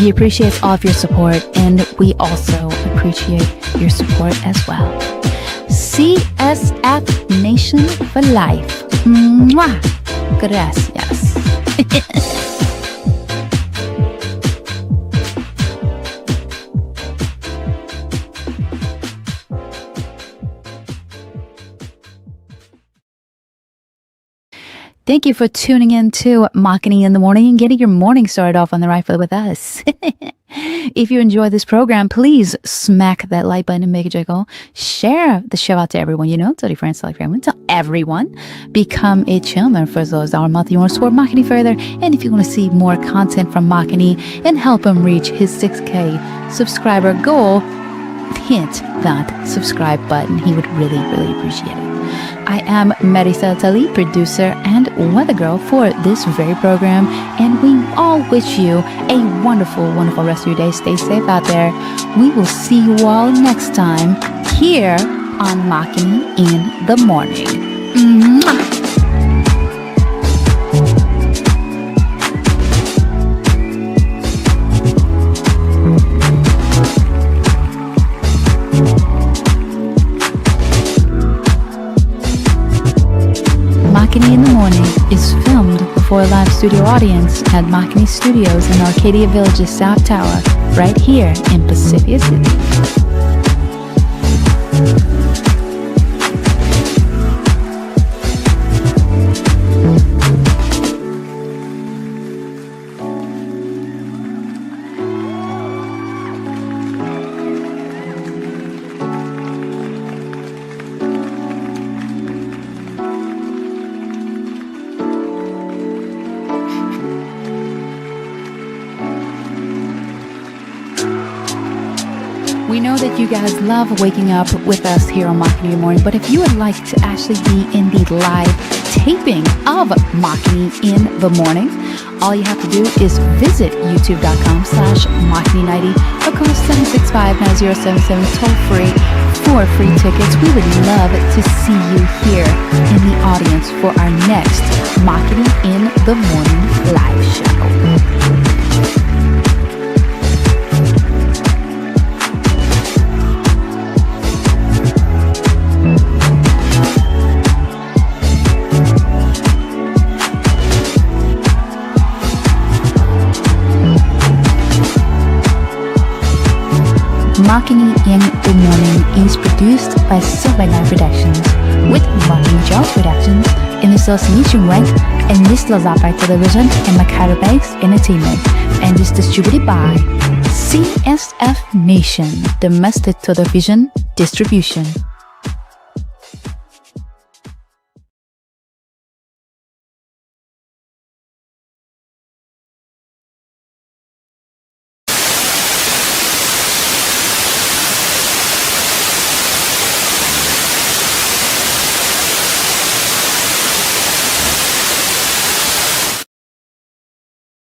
He appreciates all of your support, and we also appreciate your support as well. CSF Nation for life. Mwah! Gracias. Thank you for tuning in to Makini in the Morning and getting your morning started off on the right foot with us. If you enjoy this program, please smack that like button and make a jiggle. Share the show out to everyone you know. Tell your friends, tell your family, tell everyone. Become a channel member for as low as $1 a month. You want to support Makini further, and if you want to see more content from Makini and help him reach his 6K subscriber goal, hit that subscribe button. He would really, really appreciate it. I am Marisa Tali, producer and weather girl for this very program, and we all wish you a wonderful, wonderful rest of your day. Stay safe out there. We will see you all next time here on Makini in the Morning. Mwah! Makini in the Morning is filmed before a live studio audience at Makini Studios in Arcadia Village's South Tower, right here in Pacific City. We know that you guys love waking up with us here on Makini in the Morning, but if you would like to actually be in the live taping of Makini in the Morning, all you have to do is visit youtube.com/Makini90 or call 765-9077 toll free for free tickets. We would love to see you here in the audience for our next Makini in the Morning live show. Makini in the Morning is produced by Silver Night Productions with Makini Jones Productions in association with Nisla Zapai Television and Makara Banks Entertainment, and is distributed by CSF Nation Domestic Television Distribution.